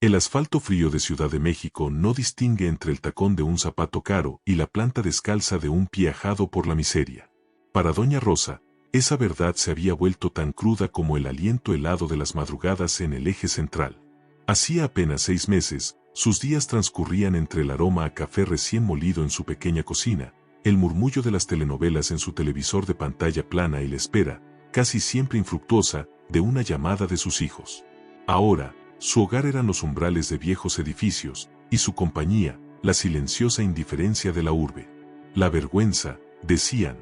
El asfalto frío de Ciudad de México no distingue entre el tacón de un zapato caro y la planta descalza de un pie ajado por la miseria. Para doña Rosa, esa verdad se había vuelto tan cruda como el aliento helado de las madrugadas en el eje central. Hacía apenas 6 meses, sus días transcurrían entre el aroma a café recién molido en su pequeña cocina, el murmullo de las telenovelas en su televisor de pantalla plana y la espera, casi siempre infructuosa, de una llamada de sus hijos. Ahora, su hogar eran los umbrales de viejos edificios, y su compañía, la silenciosa indiferencia de la urbe. La vergüenza, decían.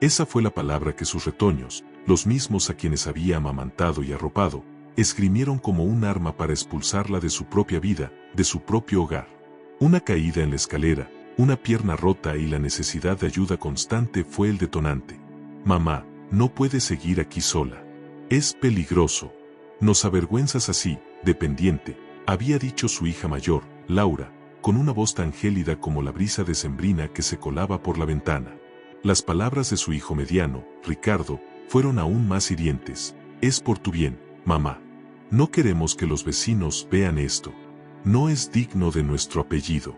Esa fue la palabra que sus retoños, los mismos a quienes había amamantado y arropado, esgrimieron como un arma para expulsarla de su propia vida, de su propio hogar. Una caída en la escalera, una pierna rota y la necesidad de ayuda constante fue el detonante. Mamá, no puedes seguir aquí sola. Es peligroso. Nos avergüenzas así, dependiente, había dicho su hija mayor, Laura, con una voz tan gélida como la brisa decembrina que se colaba por la ventana. Las palabras de su hijo mediano, Ricardo, fueron aún más hirientes. Es por tu bien, mamá. No queremos que los vecinos vean esto. No es digno de nuestro apellido.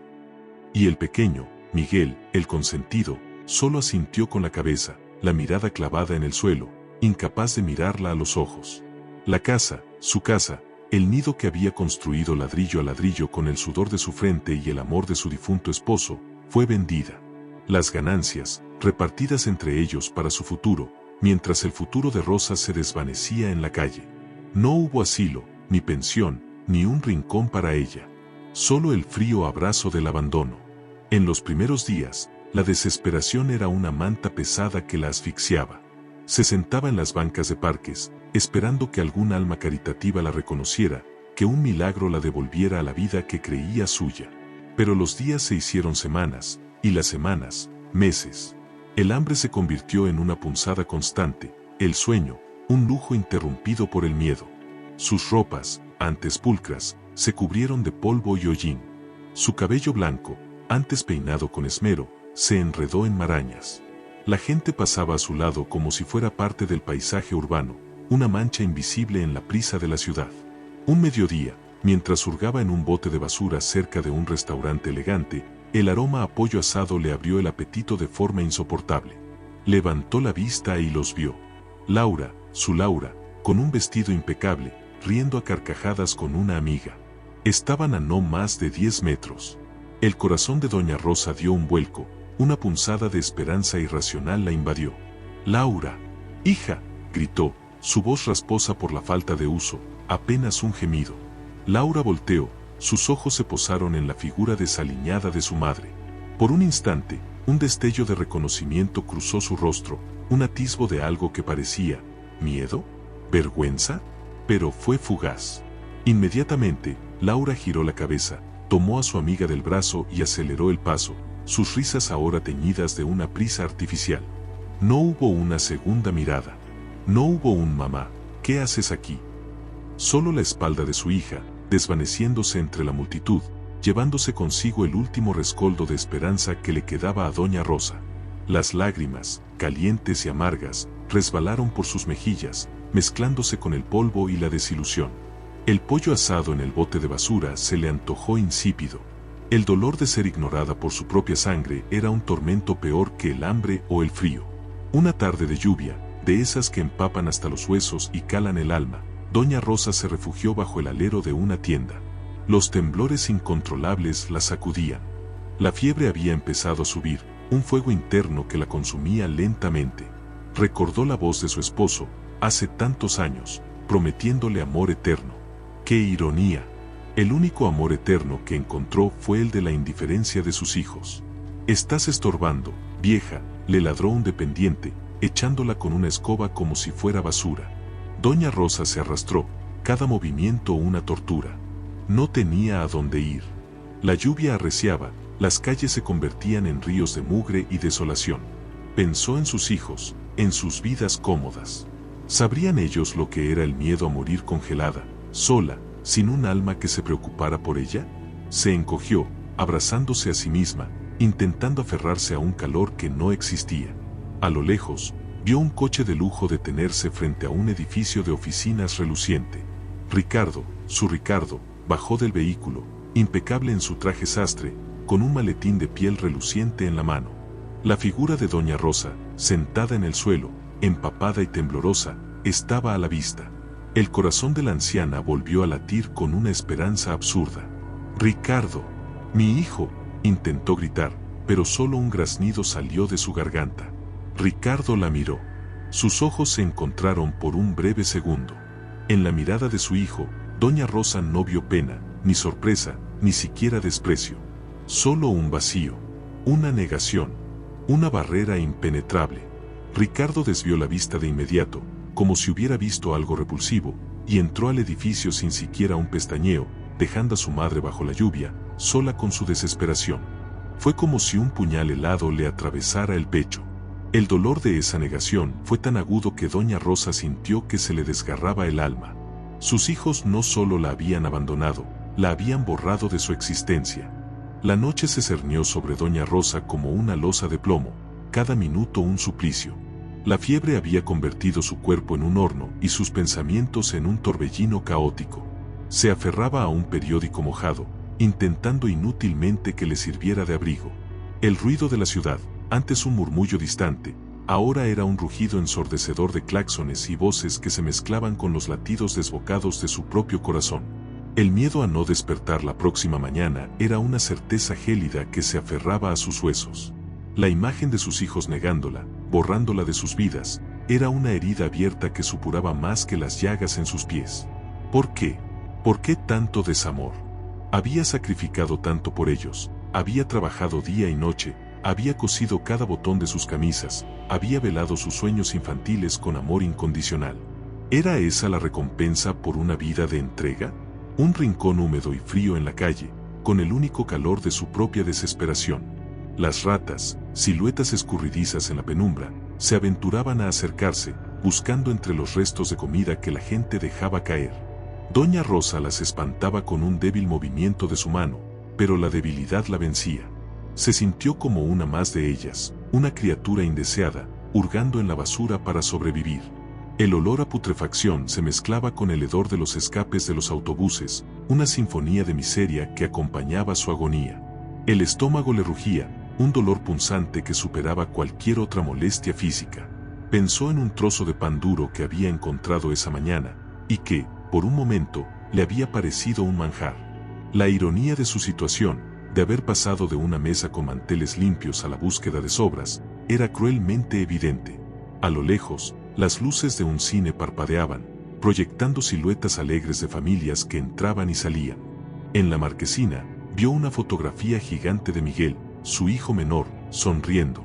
Y el pequeño, Miguel, el consentido, solo asintió con la cabeza, la mirada clavada en el suelo, incapaz de mirarla a los ojos. La casa, su casa, el nido que había construido ladrillo a ladrillo con el sudor de su frente y el amor de su difunto esposo, fue vendida. Las ganancias, repartidas entre ellos para su futuro, mientras el futuro de Rosa se desvanecía en la calle. No hubo asilo, ni pensión, ni un rincón para ella. Solo el frío abrazo del abandono. En los primeros días, la desesperación era una manta pesada que la asfixiaba. Se sentaba en las bancas de parques, esperando que algún alma caritativa la reconociera, que un milagro la devolviera a la vida que creía suya. Pero los días se hicieron semanas, y las semanas, meses. El hambre se convirtió en una punzada constante, el sueño, un lujo interrumpido por el miedo. Sus ropas, antes pulcras, se cubrieron de polvo y hollín. Su cabello blanco, antes peinado con esmero, se enredó en marañas. La gente pasaba a su lado como si fuera parte del paisaje urbano, una mancha invisible en la prisa de la ciudad. Un mediodía, mientras hurgaba en un bote de basura cerca de un restaurante elegante, el aroma a pollo asado le abrió el apetito de forma insoportable. Levantó la vista y los vio. Laura, su Laura, con un vestido impecable, riendo a carcajadas con una amiga. Estaban a no más de 10 metros. El corazón de doña Rosa dio un vuelco, una punzada de esperanza irracional la invadió. «Laura, hija», gritó, su voz rasposa por la falta de uso, apenas un gemido. Laura volteó, sus ojos se posaron en la figura desaliñada de su madre. Por un instante, un destello de reconocimiento cruzó su rostro, un atisbo de algo que parecía ¿miedo? ¿Vergüenza? Pero fue fugaz. Inmediatamente, Laura giró la cabeza, tomó a su amiga del brazo y aceleró el paso, sus risas ahora teñidas de una prisa artificial. No hubo una segunda mirada. No hubo un «mamá, ¿qué haces aquí?». Solo la espalda de su hija, desvaneciéndose entre la multitud, llevándose consigo el último rescoldo de esperanza que le quedaba a doña Rosa. Las lágrimas, calientes y amargas, resbalaron por sus mejillas, mezclándose con el polvo y la desilusión. El pollo asado en el bote de basura se le antojó insípido. El dolor de ser ignorada por su propia sangre era un tormento peor que el hambre o el frío. Una tarde de lluvia, de esas que empapan hasta los huesos y calan el alma, doña Rosa se refugió bajo el alero de una tienda. Los temblores incontrolables la sacudían. La fiebre había empezado a subir, un fuego interno que la consumía lentamente. Recordó la voz de su esposo, hace tantos años, prometiéndole amor eterno. ¡Qué ironía! El único amor eterno que encontró fue el de la indiferencia de sus hijos. «Estás estorbando, vieja», le ladró un dependiente, echándola con una escoba como si fuera basura. Doña Rosa se arrastró, cada movimiento una tortura. No tenía a dónde ir. La lluvia arreciaba, las calles se convertían en ríos de mugre y desolación. Pensó en sus hijos, en sus vidas cómodas. ¿Sabrían ellos lo que era el miedo a morir congelada, sola, sin un alma que se preocupara por ella? Se encogió, abrazándose a sí misma, intentando aferrarse a un calor que no existía. A lo lejos, vio un coche de lujo detenerse frente a un edificio de oficinas reluciente. Ricardo, su Ricardo, bajó del vehículo, impecable en su traje sastre, con un maletín de piel reluciente en la mano. La figura de doña Rosa, sentada en el suelo, empapada y temblorosa, estaba a la vista. El corazón de la anciana volvió a latir con una esperanza absurda. «Ricardo, mi hijo», intentó gritar, pero solo un graznido salió de su garganta. Ricardo la miró. Sus ojos se encontraron por un breve segundo. En la mirada de su hijo, doña Rosa no vio pena, ni sorpresa, ni siquiera desprecio. Solo un vacío, una negación, una barrera impenetrable. Ricardo desvió la vista de inmediato, como si hubiera visto algo repulsivo, y entró al edificio sin siquiera un pestañeo, dejando a su madre bajo la lluvia, sola con su desesperación. Fue como si un puñal helado le atravesara el pecho. El dolor de esa negación fue tan agudo que doña Rosa sintió que se le desgarraba el alma. Sus hijos no solo la habían abandonado, la habían borrado de su existencia. La noche se cernió sobre doña Rosa como una losa de plomo, cada minuto un suplicio. La fiebre había convertido su cuerpo en un horno y sus pensamientos en un torbellino caótico. Se aferraba a un periódico mojado, intentando inútilmente que le sirviera de abrigo. El ruido de la ciudad, antes un murmullo distante, ahora era un rugido ensordecedor de claxones y voces que se mezclaban con los latidos desbocados de su propio corazón. El miedo a no despertar la próxima mañana era una certeza gélida que se aferraba a sus huesos. La imagen de sus hijos negándola, borrándola de sus vidas, era una herida abierta que supuraba más que las llagas en sus pies. ¿Por qué? ¿Por qué tanto desamor? Había sacrificado tanto por ellos, había trabajado día y noche, había cosido cada botón de sus camisas, había velado sus sueños infantiles con amor incondicional. ¿Era esa la recompensa por una vida de entrega? Un rincón húmedo y frío en la calle, con el único calor de su propia desesperación. Las ratas, siluetas escurridizas en la penumbra, se aventuraban a acercarse, buscando entre los restos de comida que la gente dejaba caer. Doña Rosa las espantaba con un débil movimiento de su mano, pero la debilidad la vencía. Se sintió como una más de ellas, una criatura indeseada, hurgando en la basura para sobrevivir. El olor a putrefacción se mezclaba con el hedor de los escapes de los autobuses, una sinfonía de miseria que acompañaba su agonía. El estómago le rugía, un dolor punzante que superaba cualquier otra molestia física. Pensó en un trozo de pan duro que había encontrado esa mañana, y que, por un momento, le había parecido un manjar. La ironía de su situación, de haber pasado de una mesa con manteles limpios a la búsqueda de sobras, era cruelmente evidente. A lo lejos, las luces de un cine parpadeaban, proyectando siluetas alegres de familias que entraban y salían. En la marquesina, vio una fotografía gigante de Miguel, su hijo menor, sonriendo.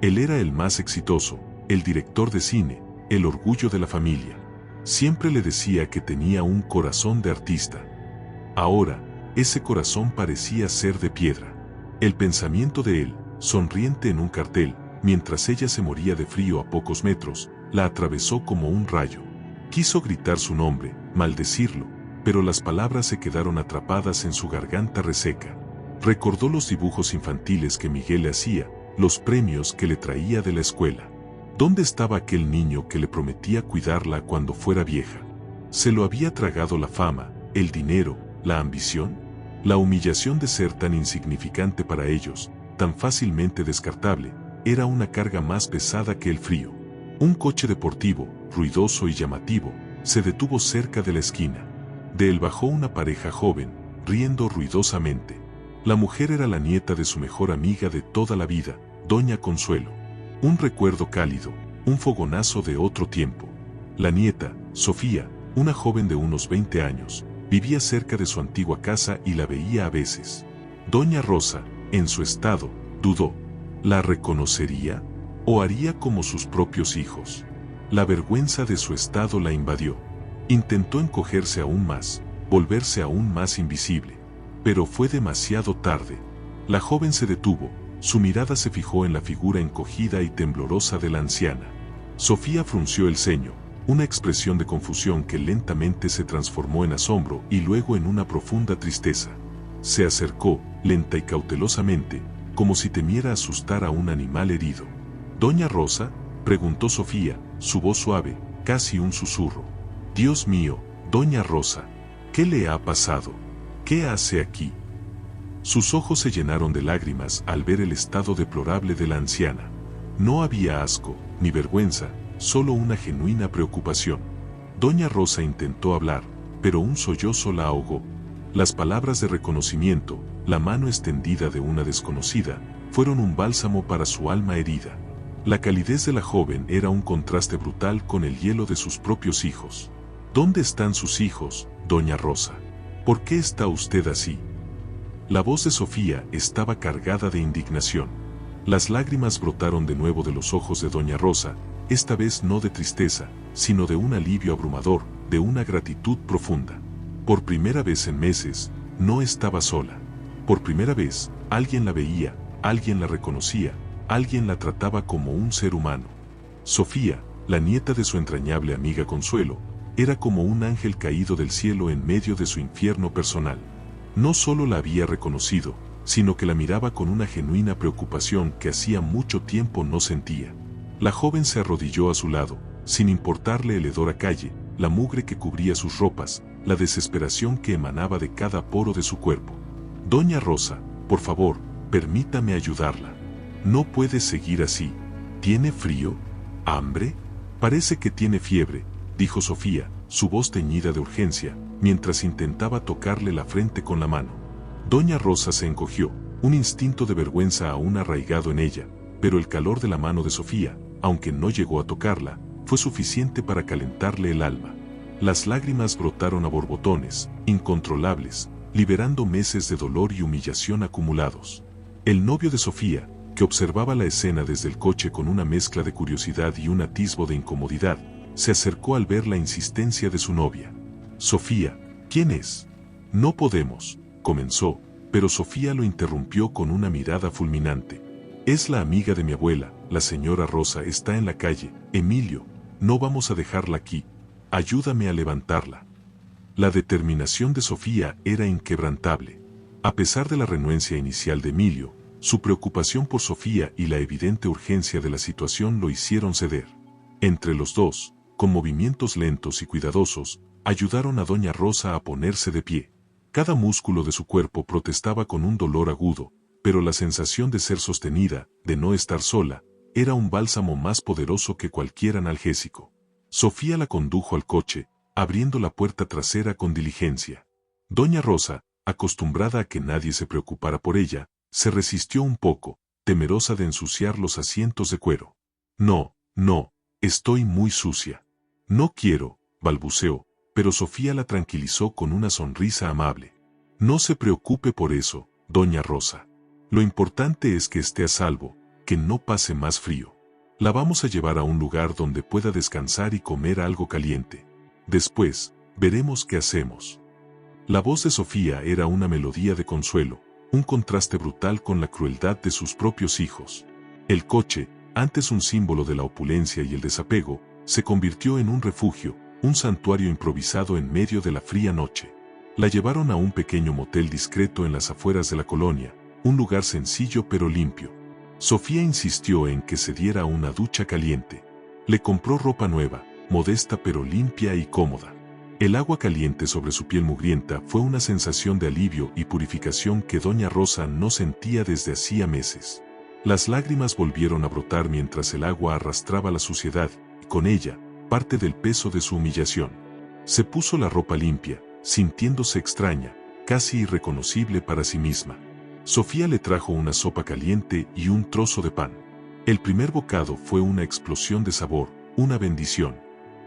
Él era el más exitoso, el director de cine, el orgullo de la familia. Siempre le decía que tenía un corazón de artista. Ahora, ese corazón parecía ser de piedra. El pensamiento de él, sonriente en un cartel, mientras ella se moría de frío a pocos metros, la atravesó como un rayo. Quiso gritar su nombre, maldecirlo, pero las palabras se quedaron atrapadas en su garganta reseca. Recordó los dibujos infantiles que Miguel le hacía, los premios que le traía de la escuela. ¿Dónde estaba aquel niño que le prometía cuidarla cuando fuera vieja? ¿Se lo había tragado la fama, el dinero, la ambición? La humillación de ser tan insignificante para ellos, tan fácilmente descartable, era una carga más pesada que el frío. Un coche deportivo, ruidoso y llamativo, se detuvo cerca de la esquina. De él bajó una pareja joven, riendo ruidosamente. La mujer era la nieta de su mejor amiga de toda la vida, Doña Consuelo. Un recuerdo cálido, un fogonazo de otro tiempo. La nieta, Sofía, una joven de unos 20 años, vivía cerca de su antigua casa y la veía a veces. Doña Rosa, en su estado, dudó. ¿La reconocería? ¿O haría como sus propios hijos? La vergüenza de su estado la invadió. Intentó encogerse aún más, volverse aún más invisible. Pero fue demasiado tarde. La joven se detuvo, su mirada se fijó en la figura encogida y temblorosa de la anciana. Sofía frunció el ceño, una expresión de confusión que lentamente se transformó en asombro y luego en una profunda tristeza. Se acercó, lenta y cautelosamente, como si temiera asustar a un animal herido. «¿Doña Rosa?», preguntó Sofía, su voz suave, casi un susurro. «Dios mío, Doña Rosa, ¿qué le ha pasado?». ¿Qué hace aquí? Sus ojos se llenaron de lágrimas al ver el estado deplorable de la anciana. No había asco, ni vergüenza, solo una genuina preocupación. Doña Rosa intentó hablar, pero un sollozo la ahogó. Las palabras de reconocimiento, la mano extendida de una desconocida, fueron un bálsamo para su alma herida. La calidez de la joven era un contraste brutal con el hielo de sus propios hijos. ¿Dónde están sus hijos, doña Rosa? ¿Por qué está usted así? La voz de Sofía estaba cargada de indignación. Las lágrimas brotaron de nuevo de los ojos de doña Rosa, esta vez no de tristeza, sino de un alivio abrumador, de una gratitud profunda. Por primera vez en meses, no estaba sola. Por primera vez, alguien la veía, alguien la reconocía, alguien la trataba como un ser humano. Sofía, la nieta de su entrañable amiga Consuelo, era como un ángel caído del cielo en medio de su infierno personal. No solo la había reconocido, sino que la miraba con una genuina preocupación que hacía mucho tiempo no sentía. La joven se arrodilló a su lado, sin importarle el hedor a calle, la mugre que cubría sus ropas, la desesperación que emanaba de cada poro de su cuerpo. Doña Rosa, por favor, permítame ayudarla. No puede seguir así. ¿Tiene frío? ¿Hambre? Parece que tiene fiebre, dijo Sofía, su voz teñida de urgencia, mientras intentaba tocarle la frente con la mano. Doña Rosa se encogió, un instinto de vergüenza aún arraigado en ella, pero el calor de la mano de Sofía, aunque no llegó a tocarla, fue suficiente para calentarle el alma. Las lágrimas brotaron a borbotones, incontrolables, liberando meses de dolor y humillación acumulados. El novio de Sofía, que observaba la escena desde el coche con una mezcla de curiosidad y un atisbo de incomodidad, se acercó al ver la insistencia de su novia. Sofía, ¿quién es? No podemos, comenzó, pero Sofía lo interrumpió con una mirada fulminante. Es la amiga de mi abuela, la señora Rosa está en la calle. Emilio, no vamos a dejarla aquí. Ayúdame a levantarla. La determinación de Sofía era inquebrantable. A pesar de la renuencia inicial de Emilio, su preocupación por Sofía y la evidente urgencia de la situación lo hicieron ceder. Entre los dos, con movimientos lentos y cuidadosos, ayudaron a doña Rosa a ponerse de pie. Cada músculo de su cuerpo protestaba con un dolor agudo, pero la sensación de ser sostenida, de no estar sola, era un bálsamo más poderoso que cualquier analgésico. Sofía la condujo al coche, abriendo la puerta trasera con diligencia. Doña Rosa, acostumbrada a que nadie se preocupara por ella, se resistió un poco, temerosa de ensuciar los asientos de cuero. No, estoy muy sucia. No quiero, balbuceó, pero Sofía la tranquilizó con una sonrisa amable. No se preocupe por eso, doña Rosa. Lo importante es que esté a salvo, que no pase más frío. La vamos a llevar a un lugar donde pueda descansar y comer algo caliente. Después, veremos qué hacemos. La voz de Sofía era una melodía de consuelo, un contraste brutal con la crueldad de sus propios hijos. El coche, antes un símbolo de la opulencia y el desapego, se convirtió en un refugio, un santuario improvisado en medio de la fría noche. La llevaron a un pequeño motel discreto en las afueras de la colonia, un lugar sencillo pero limpio. Sofía insistió en que se diera una ducha caliente. Le compró ropa nueva, modesta pero limpia y cómoda. El agua caliente sobre su piel mugrienta fue una sensación de alivio y purificación que doña Rosa no sentía desde hacía meses. Las lágrimas volvieron a brotar mientras el agua arrastraba la suciedad, y con ella, parte del peso de su humillación. Se puso la ropa limpia, sintiéndose extraña, casi irreconocible para sí misma. Sofía le trajo una sopa caliente y un trozo de pan. El primer bocado fue una explosión de sabor, una bendición.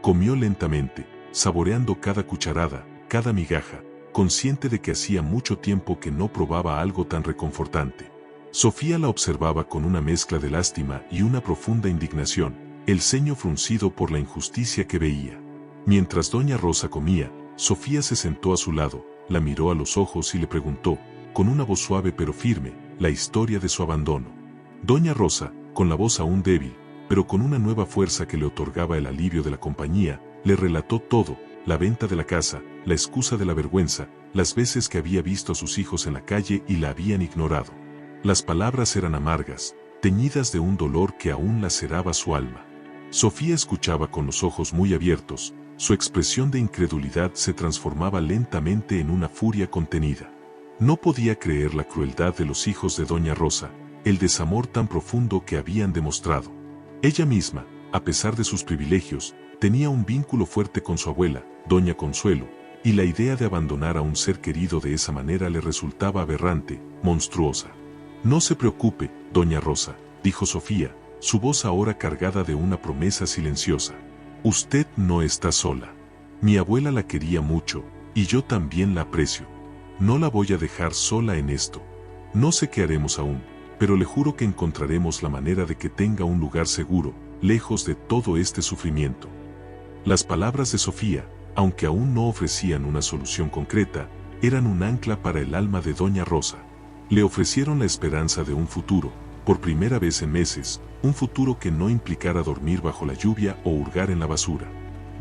Comió lentamente, saboreando cada cucharada, cada migaja, consciente de que hacía mucho tiempo que no probaba algo tan reconfortante. Sofía la observaba con una mezcla de lástima y una profunda indignación, el ceño fruncido por la injusticia que veía. Mientras doña Rosa comía, Sofía se sentó a su lado, la miró a los ojos y le preguntó, con una voz suave pero firme, la historia de su abandono. Doña Rosa, con la voz aún débil, pero con una nueva fuerza que le otorgaba el alivio de la compañía, le relató todo, la venta de la casa, la excusa de la vergüenza, las veces que había visto a sus hijos en la calle y la habían ignorado. Las palabras eran amargas, teñidas de un dolor que aún laceraba su alma. Sofía escuchaba con los ojos muy abiertos, Su expresión de incredulidad se transformaba lentamente en una furia contenida. No podía creer la crueldad de los hijos de doña Rosa, el desamor tan profundo que habían demostrado. Ella misma, a pesar de sus privilegios, tenía un vínculo fuerte con su abuela, doña Consuelo, y la idea de abandonar a un ser querido de esa manera le resultaba aberrante, monstruosa. No se preocupe, doña Rosa, dijo Sofía, su voz ahora cargada de una promesa silenciosa. Usted no está sola. Mi abuela la quería mucho, y yo también la aprecio. No la voy a dejar sola en esto. No sé qué haremos aún, pero le juro que encontraremos la manera de que tenga un lugar seguro, lejos de todo este sufrimiento. Las palabras de Sofía, aunque aún no ofrecían una solución concreta, eran un ancla para el alma de doña Rosa. Le ofrecieron la esperanza de un futuro, por primera vez en meses, un futuro que no implicara dormir bajo la lluvia o hurgar en la basura.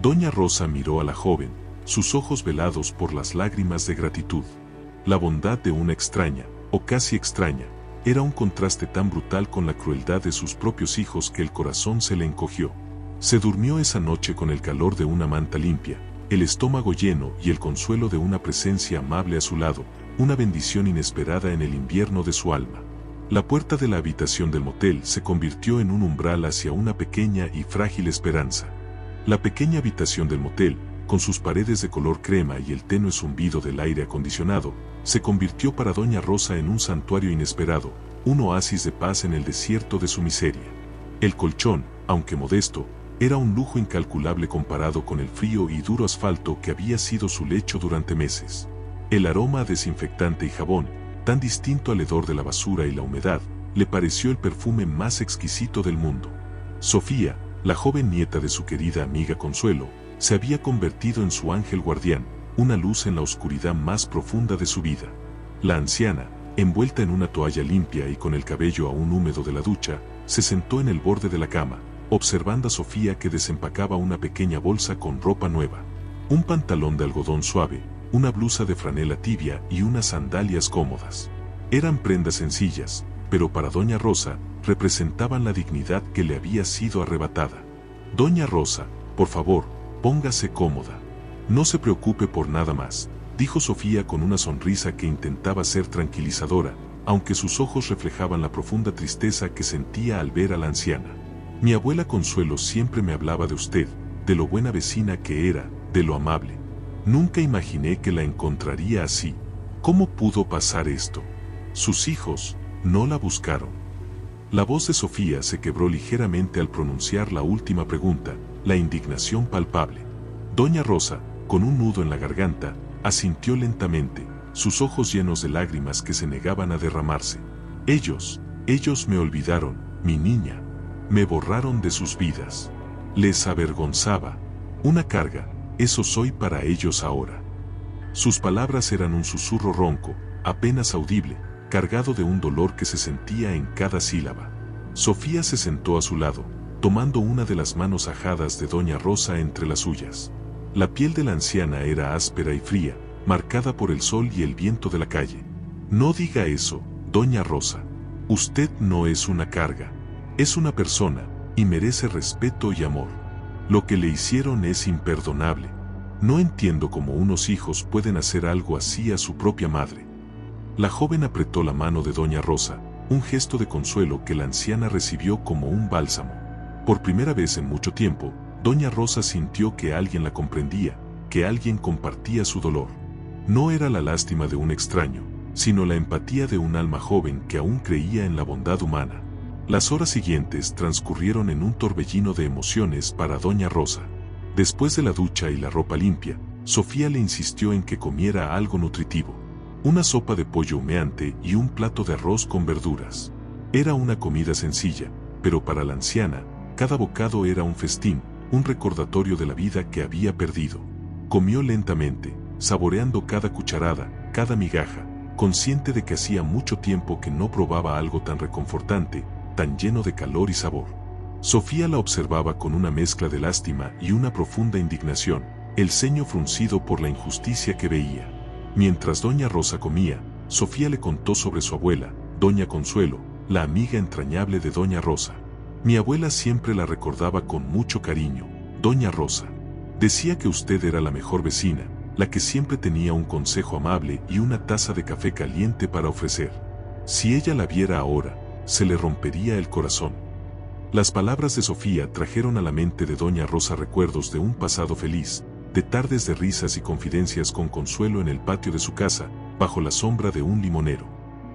Doña Rosa miró a la joven, sus ojos velados por las lágrimas de gratitud. La bondad de una extraña, o casi extraña, era un contraste tan brutal con la crueldad de sus propios hijos que el corazón se le encogió. Se durmió esa noche con el calor de una manta limpia, el estómago lleno y el consuelo de una presencia amable a su lado, una bendición inesperada en el invierno de su alma. La puerta de la habitación del motel se convirtió en un umbral hacia una pequeña y frágil esperanza. La pequeña habitación del motel, con sus paredes de color crema y el tenue zumbido del aire acondicionado, se convirtió para doña Rosa en un santuario inesperado, un oasis de paz en el desierto de su miseria. El colchón, aunque modesto, era un lujo incalculable comparado con el frío y duro asfalto que había sido su lecho durante meses. El aroma a desinfectante y jabón, tan distinto al hedor de la basura y la humedad, le pareció el perfume más exquisito del mundo. Sofía, la joven nieta de su querida amiga Consuelo, se había convertido en su ángel guardián, una luz en la oscuridad más profunda de su vida. La anciana, envuelta en una toalla limpia y con el cabello aún húmedo de la ducha, se sentó en el borde de la cama, observando a Sofía que desempacaba una pequeña bolsa con ropa nueva. Un pantalón de algodón suave, una blusa de franela tibia y unas sandalias cómodas. Eran prendas sencillas, pero para doña Rosa, representaban la dignidad que le había sido arrebatada. Doña Rosa, por favor, póngase cómoda. No se preocupe por nada más, dijo Sofía con una sonrisa que intentaba ser tranquilizadora, aunque sus ojos reflejaban la profunda tristeza que sentía al ver a la anciana. Mi abuela Consuelo siempre me hablaba de usted, de lo buena vecina que era, de lo amable. Nunca imaginé que la encontraría así. ¿Cómo pudo pasar esto? Sus hijos no la buscaron. La voz de Sofía se quebró ligeramente al pronunciar la última pregunta, la indignación palpable. Doña Rosa, con un nudo en la garganta, asintió lentamente, sus ojos llenos de lágrimas que se negaban a derramarse. Ellos me olvidaron, mi niña. Me borraron de sus vidas. Les avergonzaba. Una carga, eso soy para ellos ahora. Sus palabras eran un susurro ronco, apenas audible, cargado de un dolor que se sentía en cada sílaba. Sofía se sentó a su lado, tomando una de las manos ajadas de doña Rosa entre las suyas. La piel de la anciana era áspera y fría, marcada por el sol y el viento de la calle. No diga eso, doña Rosa. Usted no es una carga. Es una persona, y merece respeto y amor. Lo que le hicieron es imperdonable. No entiendo cómo unos hijos pueden hacer algo así a su propia madre. La joven apretó la mano de doña Rosa, un gesto de consuelo que la anciana recibió como un bálsamo. Por primera vez en mucho tiempo, doña Rosa sintió que alguien la comprendía, que alguien compartía su dolor. No era la lástima de un extraño, sino la empatía de un alma joven que aún creía en la bondad humana. Las horas siguientes transcurrieron en un torbellino de emociones para doña Rosa. Después de la ducha y la ropa limpia, Sofía le insistió en que comiera algo nutritivo. Una sopa de pollo humeante y un plato de arroz con verduras. Era una comida sencilla, pero para la anciana, cada bocado era un festín, un recordatorio de la vida que había perdido. Comió lentamente, saboreando cada cucharada, cada migaja, consciente de que hacía mucho tiempo que no probaba algo tan reconfortante, tan lleno de calor y sabor. Sofía la observaba con una mezcla de lástima y una profunda indignación, el ceño fruncido por la injusticia que veía. Mientras doña Rosa comía, Sofía le contó sobre su abuela, doña Consuelo, la amiga entrañable de doña Rosa. Mi abuela siempre la recordaba con mucho cariño, doña Rosa. Decía que usted era la mejor vecina, la que siempre tenía un consejo amable y una taza de café caliente para ofrecer. Si ella la viera ahora, se le rompería el corazón. Las palabras de Sofía trajeron a la mente de doña Rosa recuerdos de un pasado feliz, de tardes de risas y confidencias con Consuelo en el patio de su casa, bajo la sombra de un limonero.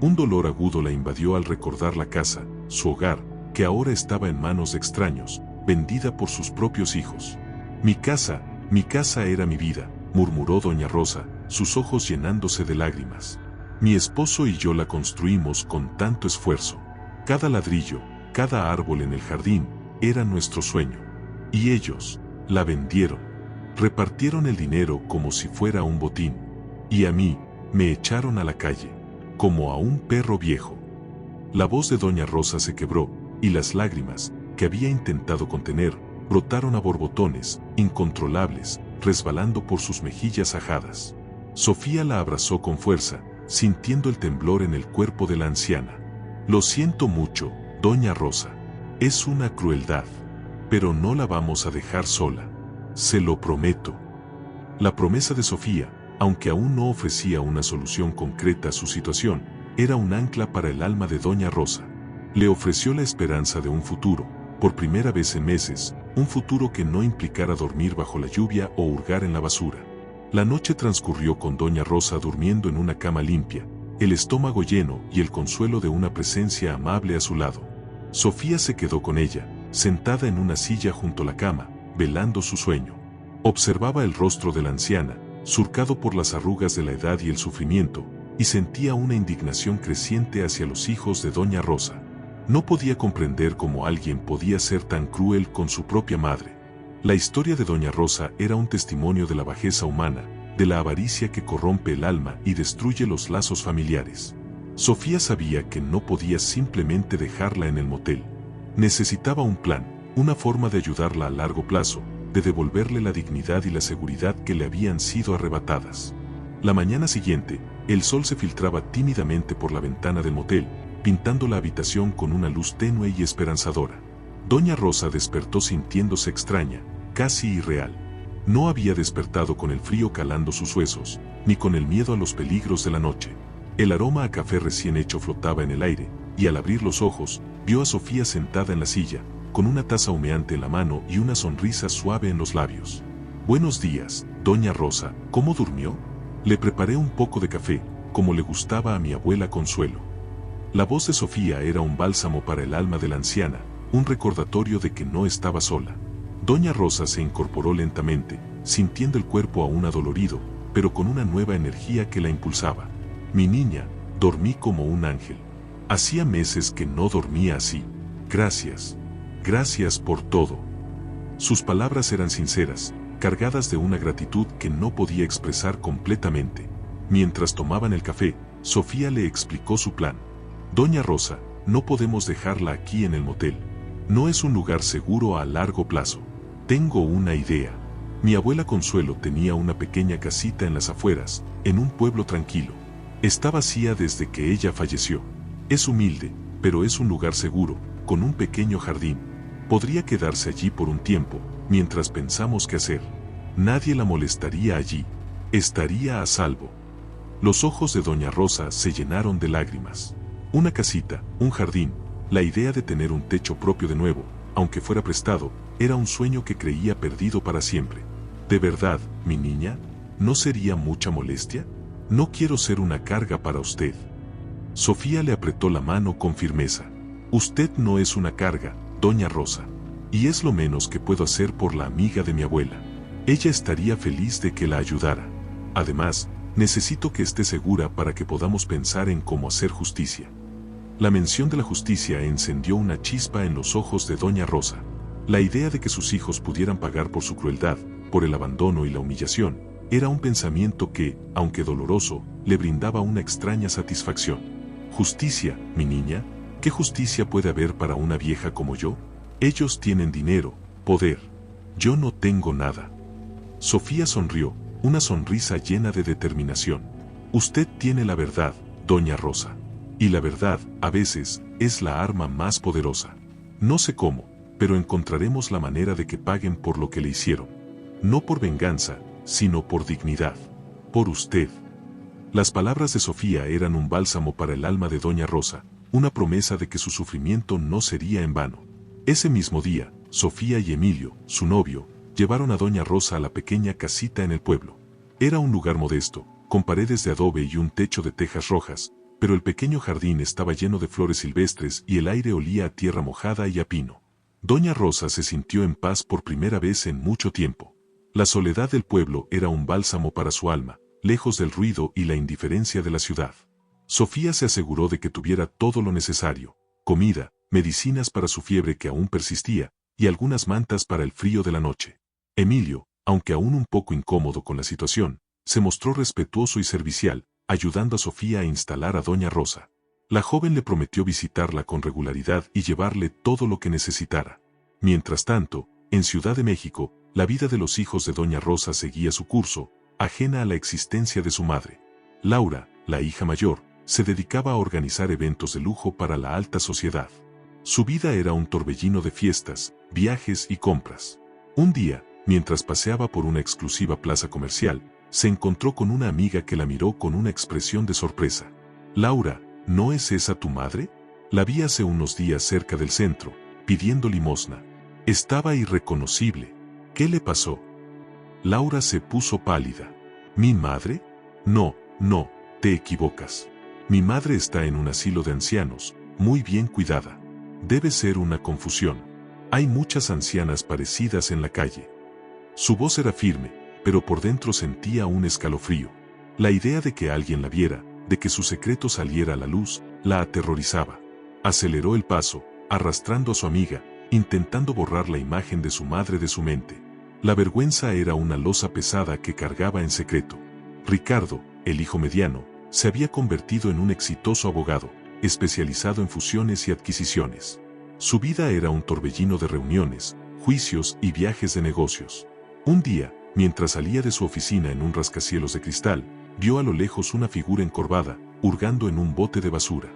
Un dolor agudo la invadió al recordar la casa, su hogar, que ahora estaba en manos de extraños, vendida por sus propios hijos. Mi casa era mi vida, murmuró doña Rosa, sus ojos llenándose de lágrimas. Mi esposo y yo la construimos con tanto esfuerzo. Cada ladrillo, cada árbol en el jardín, era nuestro sueño. Y ellos, la vendieron. Repartieron el dinero como si fuera un botín. Y a mí, me echaron a la calle, como a un perro viejo. La voz de doña Rosa se quebró, y las lágrimas, que había intentado contener, brotaron a borbotones, incontrolables, resbalando por sus mejillas ajadas. Sofía la abrazó con fuerza, sintiendo el temblor en el cuerpo de la anciana. Lo siento mucho, doña Rosa. Es una crueldad. Pero no la vamos a dejar sola. Se lo prometo. La promesa de Sofía, aunque aún no ofrecía una solución concreta a su situación, era un ancla para el alma de doña Rosa. Le ofreció la esperanza de un futuro, por primera vez en meses, un futuro que no implicara dormir bajo la lluvia o hurgar en la basura. La noche transcurrió con doña Rosa durmiendo en una cama limpia, el estómago lleno y el consuelo de una presencia amable a su lado. Sofía se quedó con ella, sentada en una silla junto a la cama, velando su sueño. Observaba el rostro de la anciana, surcado por las arrugas de la edad y el sufrimiento, y sentía una indignación creciente hacia los hijos de doña Rosa. No podía comprender cómo alguien podía ser tan cruel con su propia madre. La historia de doña Rosa era un testimonio de la bajeza humana, de la avaricia que corrompe el alma y destruye los lazos familiares. Sofía sabía que no podía simplemente dejarla en el motel. Necesitaba un plan, una forma de ayudarla a largo plazo, de devolverle la dignidad y la seguridad que le habían sido arrebatadas. La mañana siguiente, el sol se filtraba tímidamente por la ventana del motel, pintando la habitación con una luz tenue y esperanzadora. Doña Rosa despertó sintiéndose extraña, casi irreal. No había despertado con el frío calando sus huesos, ni con el miedo a los peligros de la noche. El aroma a café recién hecho flotaba en el aire, y al abrir los ojos, vio a Sofía sentada en la silla, con una taza humeante en la mano y una sonrisa suave en los labios. Buenos días, doña Rosa, ¿cómo durmió? Le preparé un poco de café, como le gustaba a mi abuela Consuelo. La voz de Sofía era un bálsamo para el alma de la anciana, un recordatorio de que no estaba sola. Doña Rosa se incorporó lentamente, sintiendo el cuerpo aún adolorido, pero con una nueva energía que la impulsaba. Mi niña, dormí como un ángel. Hacía meses que no dormía así. Gracias. Gracias por todo. Sus palabras eran sinceras, cargadas de una gratitud que no podía expresar completamente. Mientras tomaban el café, Sofía le explicó su plan. Doña Rosa, no podemos dejarla aquí en el motel. No es un lugar seguro a largo plazo. Tengo una idea. Mi abuela Consuelo tenía una pequeña casita en las afueras, en un pueblo tranquilo. Está vacía desde que ella falleció. Es humilde, pero es un lugar seguro, con un pequeño jardín. Podría quedarse allí por un tiempo, mientras pensamos qué hacer. Nadie la molestaría allí. Estaría a salvo. Los ojos de doña Rosa se llenaron de lágrimas. Una casita, un jardín, la idea de tener un techo propio de nuevo, aunque fuera prestado, era un sueño que creía perdido para siempre. ¿De verdad, mi niña? ¿No sería mucha molestia? No quiero ser una carga para usted. Sofía le apretó la mano con firmeza. Usted no es una carga, doña Rosa. Y es lo menos que puedo hacer por la amiga de mi abuela. Ella estaría feliz de que la ayudara. Además, necesito que esté segura para que podamos pensar en cómo hacer justicia. La mención de la justicia encendió una chispa en los ojos de doña Rosa. La idea de que sus hijos pudieran pagar por su crueldad, por el abandono y la humillación, era un pensamiento que, aunque doloroso, le brindaba una extraña satisfacción. Justicia, mi niña, ¿qué justicia puede haber para una vieja como yo? Ellos tienen dinero, poder. Yo no tengo nada. Sofía sonrió, una sonrisa llena de determinación. Usted tiene la verdad, doña Rosa. Y la verdad, a veces, es la arma más poderosa. No sé cómo, pero encontraremos la manera de que paguen por lo que le hicieron. no por venganza, sino por dignidad. Por usted. Las palabras de Sofía eran un bálsamo para el alma de doña Rosa, una promesa de que su sufrimiento no sería en vano. Ese mismo día, Sofía y Emilio, su novio, llevaron a doña Rosa a la pequeña casita en el pueblo. Era un lugar modesto, con paredes de adobe y un techo de tejas rojas, pero el pequeño jardín estaba lleno de flores silvestres y el aire olía a tierra mojada y a pino. Doña Rosa se sintió en paz por primera vez en mucho tiempo. La soledad del pueblo era un bálsamo para su alma, lejos del ruido y la indiferencia de la ciudad. Sofía se aseguró de que tuviera todo lo necesario: comida, medicinas para su fiebre que aún persistía, y algunas mantas para el frío de la noche. Emilio, aunque aún un poco incómodo con la situación, se mostró respetuoso y servicial, ayudando a Sofía a instalar a doña Rosa. La joven le prometió visitarla con regularidad y llevarle todo lo que necesitara. Mientras tanto, en Ciudad de México, la vida de los hijos de doña Rosa seguía su curso, ajena a la existencia de su madre. Laura, la hija mayor, se dedicaba a organizar eventos de lujo para la alta sociedad. Su vida era un torbellino de fiestas, viajes y compras. Un día, mientras paseaba por una exclusiva plaza comercial, se encontró con una amiga que la miró con una expresión de sorpresa. «Laura, ¿no es esa tu madre? La vi hace unos días cerca del centro, pidiendo limosna. Estaba irreconocible. ¿Qué le pasó?» Laura se puso pálida. ¿Mi madre? No, no, te equivocas. Mi madre está en un asilo de ancianos, muy bien cuidada. Debe ser una confusión. Hay muchas ancianas parecidas en la calle. Su voz era firme, pero por dentro sentía un escalofrío. La idea de que alguien la viera, de que su secreto saliera a la luz, la aterrorizaba. Aceleró el paso, arrastrando a su amiga, intentando borrar la imagen de su madre de su mente. La vergüenza era una losa pesada que cargaba en secreto. Ricardo, el hijo mediano, se había convertido en un exitoso abogado, especializado en fusiones y adquisiciones. Su vida era un torbellino de reuniones, juicios y viajes de negocios. Un día, mientras salía de su oficina en un rascacielos de cristal, vio a lo lejos una figura encorvada, hurgando en un bote de basura.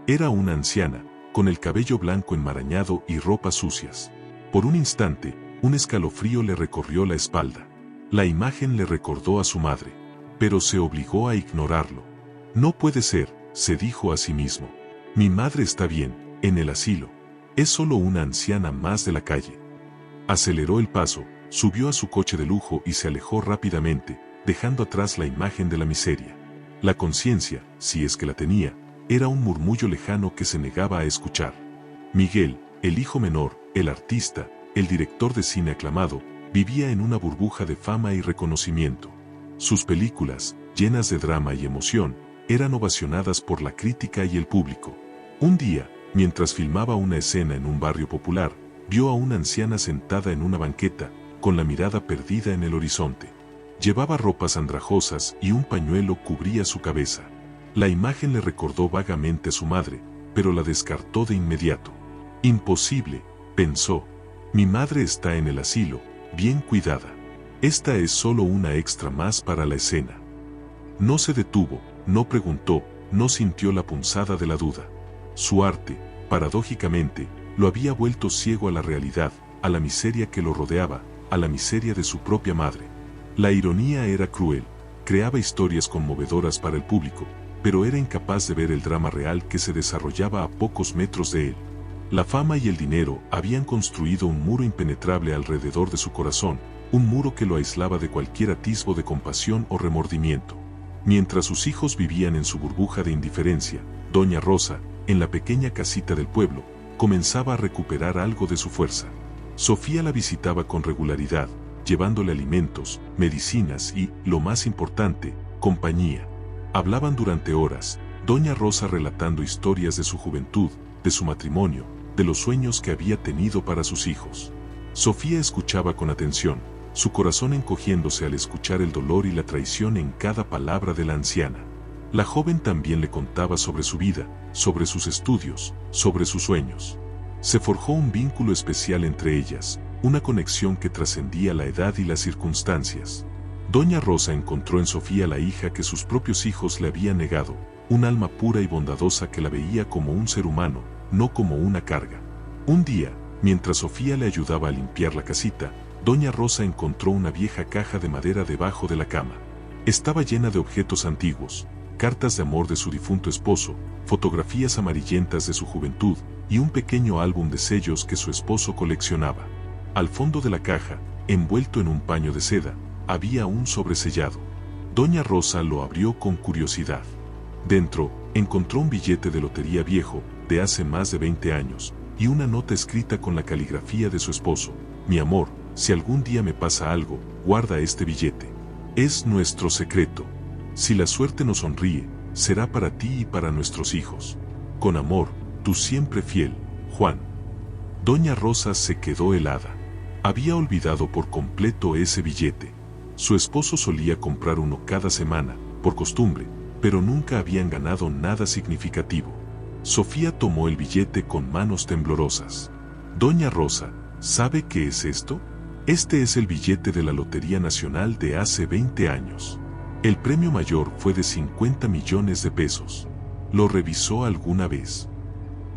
Era una anciana, con el cabello blanco enmarañado y ropas sucias. Por un instante, un escalofrío le recorrió la espalda. La imagen le recordó a su madre, pero se obligó a ignorarlo. No puede ser, se dijo a sí mismo. Mi madre está bien, en el asilo. Es solo una anciana más de la calle. Aceleró el paso, subió a su coche de lujo y se alejó rápidamente, dejando atrás la imagen de la miseria. La conciencia, si es que la tenía, era un murmullo lejano que se negaba a escuchar. Miguel, el hijo menor, el artista, el director de cine aclamado, vivía en una burbuja de fama y reconocimiento. Sus películas, llenas de drama y emoción, eran ovacionadas por la crítica y el público. Un día, mientras filmaba una escena en un barrio popular, vio a una anciana sentada en una banqueta, con la mirada perdida en el horizonte. Llevaba ropas andrajosas y un pañuelo cubría su cabeza. La imagen le recordó vagamente a su madre, pero la descartó de inmediato. Imposible, pensó. Mi madre está en el asilo, bien cuidada. Esta es solo una extra más para la escena. No se detuvo, no preguntó, no sintió la punzada de la duda. Su arte, paradójicamente, lo había vuelto ciego a la realidad, a la miseria que lo rodeaba, a la miseria de su propia madre. La ironía era cruel, creaba historias conmovedoras para el público, pero era incapaz de ver el drama real que se desarrollaba a pocos metros de él. La fama y el dinero habían construido un muro impenetrable alrededor de su corazón, un muro que lo aislaba de cualquier atisbo de compasión o remordimiento. Mientras sus hijos vivían en su burbuja de indiferencia, doña Rosa, en la pequeña casita del pueblo, comenzaba a recuperar algo de su fuerza. Sofía la visitaba con regularidad, llevándole alimentos, medicinas y, lo más importante, compañía. Hablaban durante horas, doña Rosa relatando historias de su juventud, de su matrimonio, de los sueños que había tenido para sus hijos. Sofía escuchaba con atención, su corazón encogiéndose al escuchar el dolor y la traición en cada palabra de la anciana. La joven también le contaba sobre su vida, sobre sus estudios, sobre sus sueños. Se forjó un vínculo especial entre ellas, una conexión que trascendía la edad y las circunstancias. Doña Rosa encontró en Sofía la hija que sus propios hijos le habían negado, un alma pura y bondadosa que la veía como un ser humano, no como una carga. Un día, mientras Sofía le ayudaba a limpiar la casita, Doña Rosa encontró una vieja caja de madera debajo de la cama. Estaba llena de objetos antiguos, cartas de amor de su difunto esposo, fotografías amarillentas de su juventud y un pequeño álbum de sellos que su esposo coleccionaba. Al fondo de la caja, envuelto en un paño de seda, había un sobresellado. Doña Rosa lo abrió con curiosidad. Dentro, encontró un billete de lotería viejo, de hace más de 20 años, y una nota escrita con la caligrafía de su esposo. Mi amor, si algún día me pasa algo, guarda este billete. Es nuestro secreto. Si la suerte nos sonríe, será para ti y para nuestros hijos. Con amor, tu siempre fiel, Juan. Doña Rosa se quedó helada. Había olvidado por completo ese billete. Su esposo solía comprar uno cada semana, por costumbre, pero nunca habían ganado nada significativo. Sofía tomó el billete con manos temblorosas. Doña Rosa, ¿sabe qué es esto? Este es el billete de la Lotería Nacional de hace 20 años. El premio mayor fue de 50 millones de pesos. ¿Lo revisó alguna vez?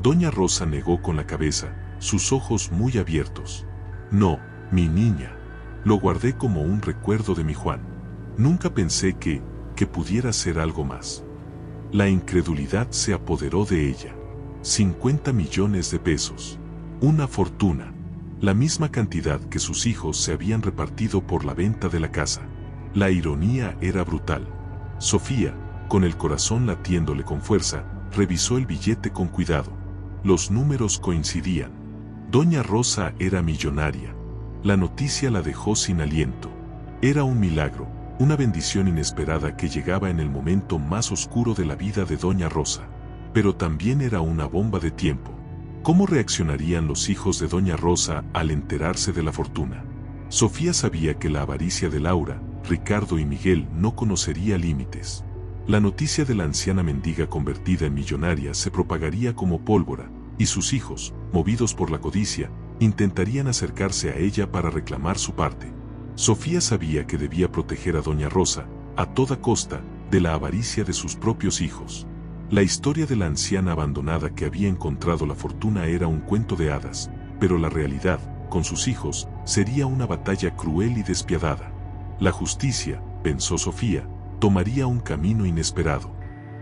Doña Rosa negó con la cabeza, sus ojos muy abiertos. No, mi niña. Lo guardé como un recuerdo de mi Juan. Nunca pensé que pudiera ser algo más. La incredulidad se apoderó de ella. 50 millones de pesos. Una fortuna. La misma cantidad que sus hijos se habían repartido por la venta de la casa. La ironía era brutal. Sofía, con el corazón latiéndole con fuerza, revisó el billete con cuidado. Los números coincidían. Doña Rosa era millonaria. La noticia la dejó sin aliento. Era un milagro, una bendición inesperada que llegaba en el momento más oscuro de la vida de Doña Rosa. Pero también era una bomba de tiempo. ¿Cómo reaccionarían los hijos de Doña Rosa al enterarse de la fortuna? Sofía sabía que la avaricia de Laura, Ricardo y Miguel no conocería límites. La noticia de la anciana mendiga convertida en millonaria se propagaría como pólvora, y sus hijos, movidos por la codicia, intentarían acercarse a ella para reclamar su parte. Sofía sabía que debía proteger a Doña Rosa, a toda costa, de la avaricia de sus propios hijos. La historia de la anciana abandonada que había encontrado la fortuna era un cuento de hadas, pero la realidad, con sus hijos, sería una batalla cruel y despiadada. La justicia, pensó Sofía, tomaría un camino inesperado.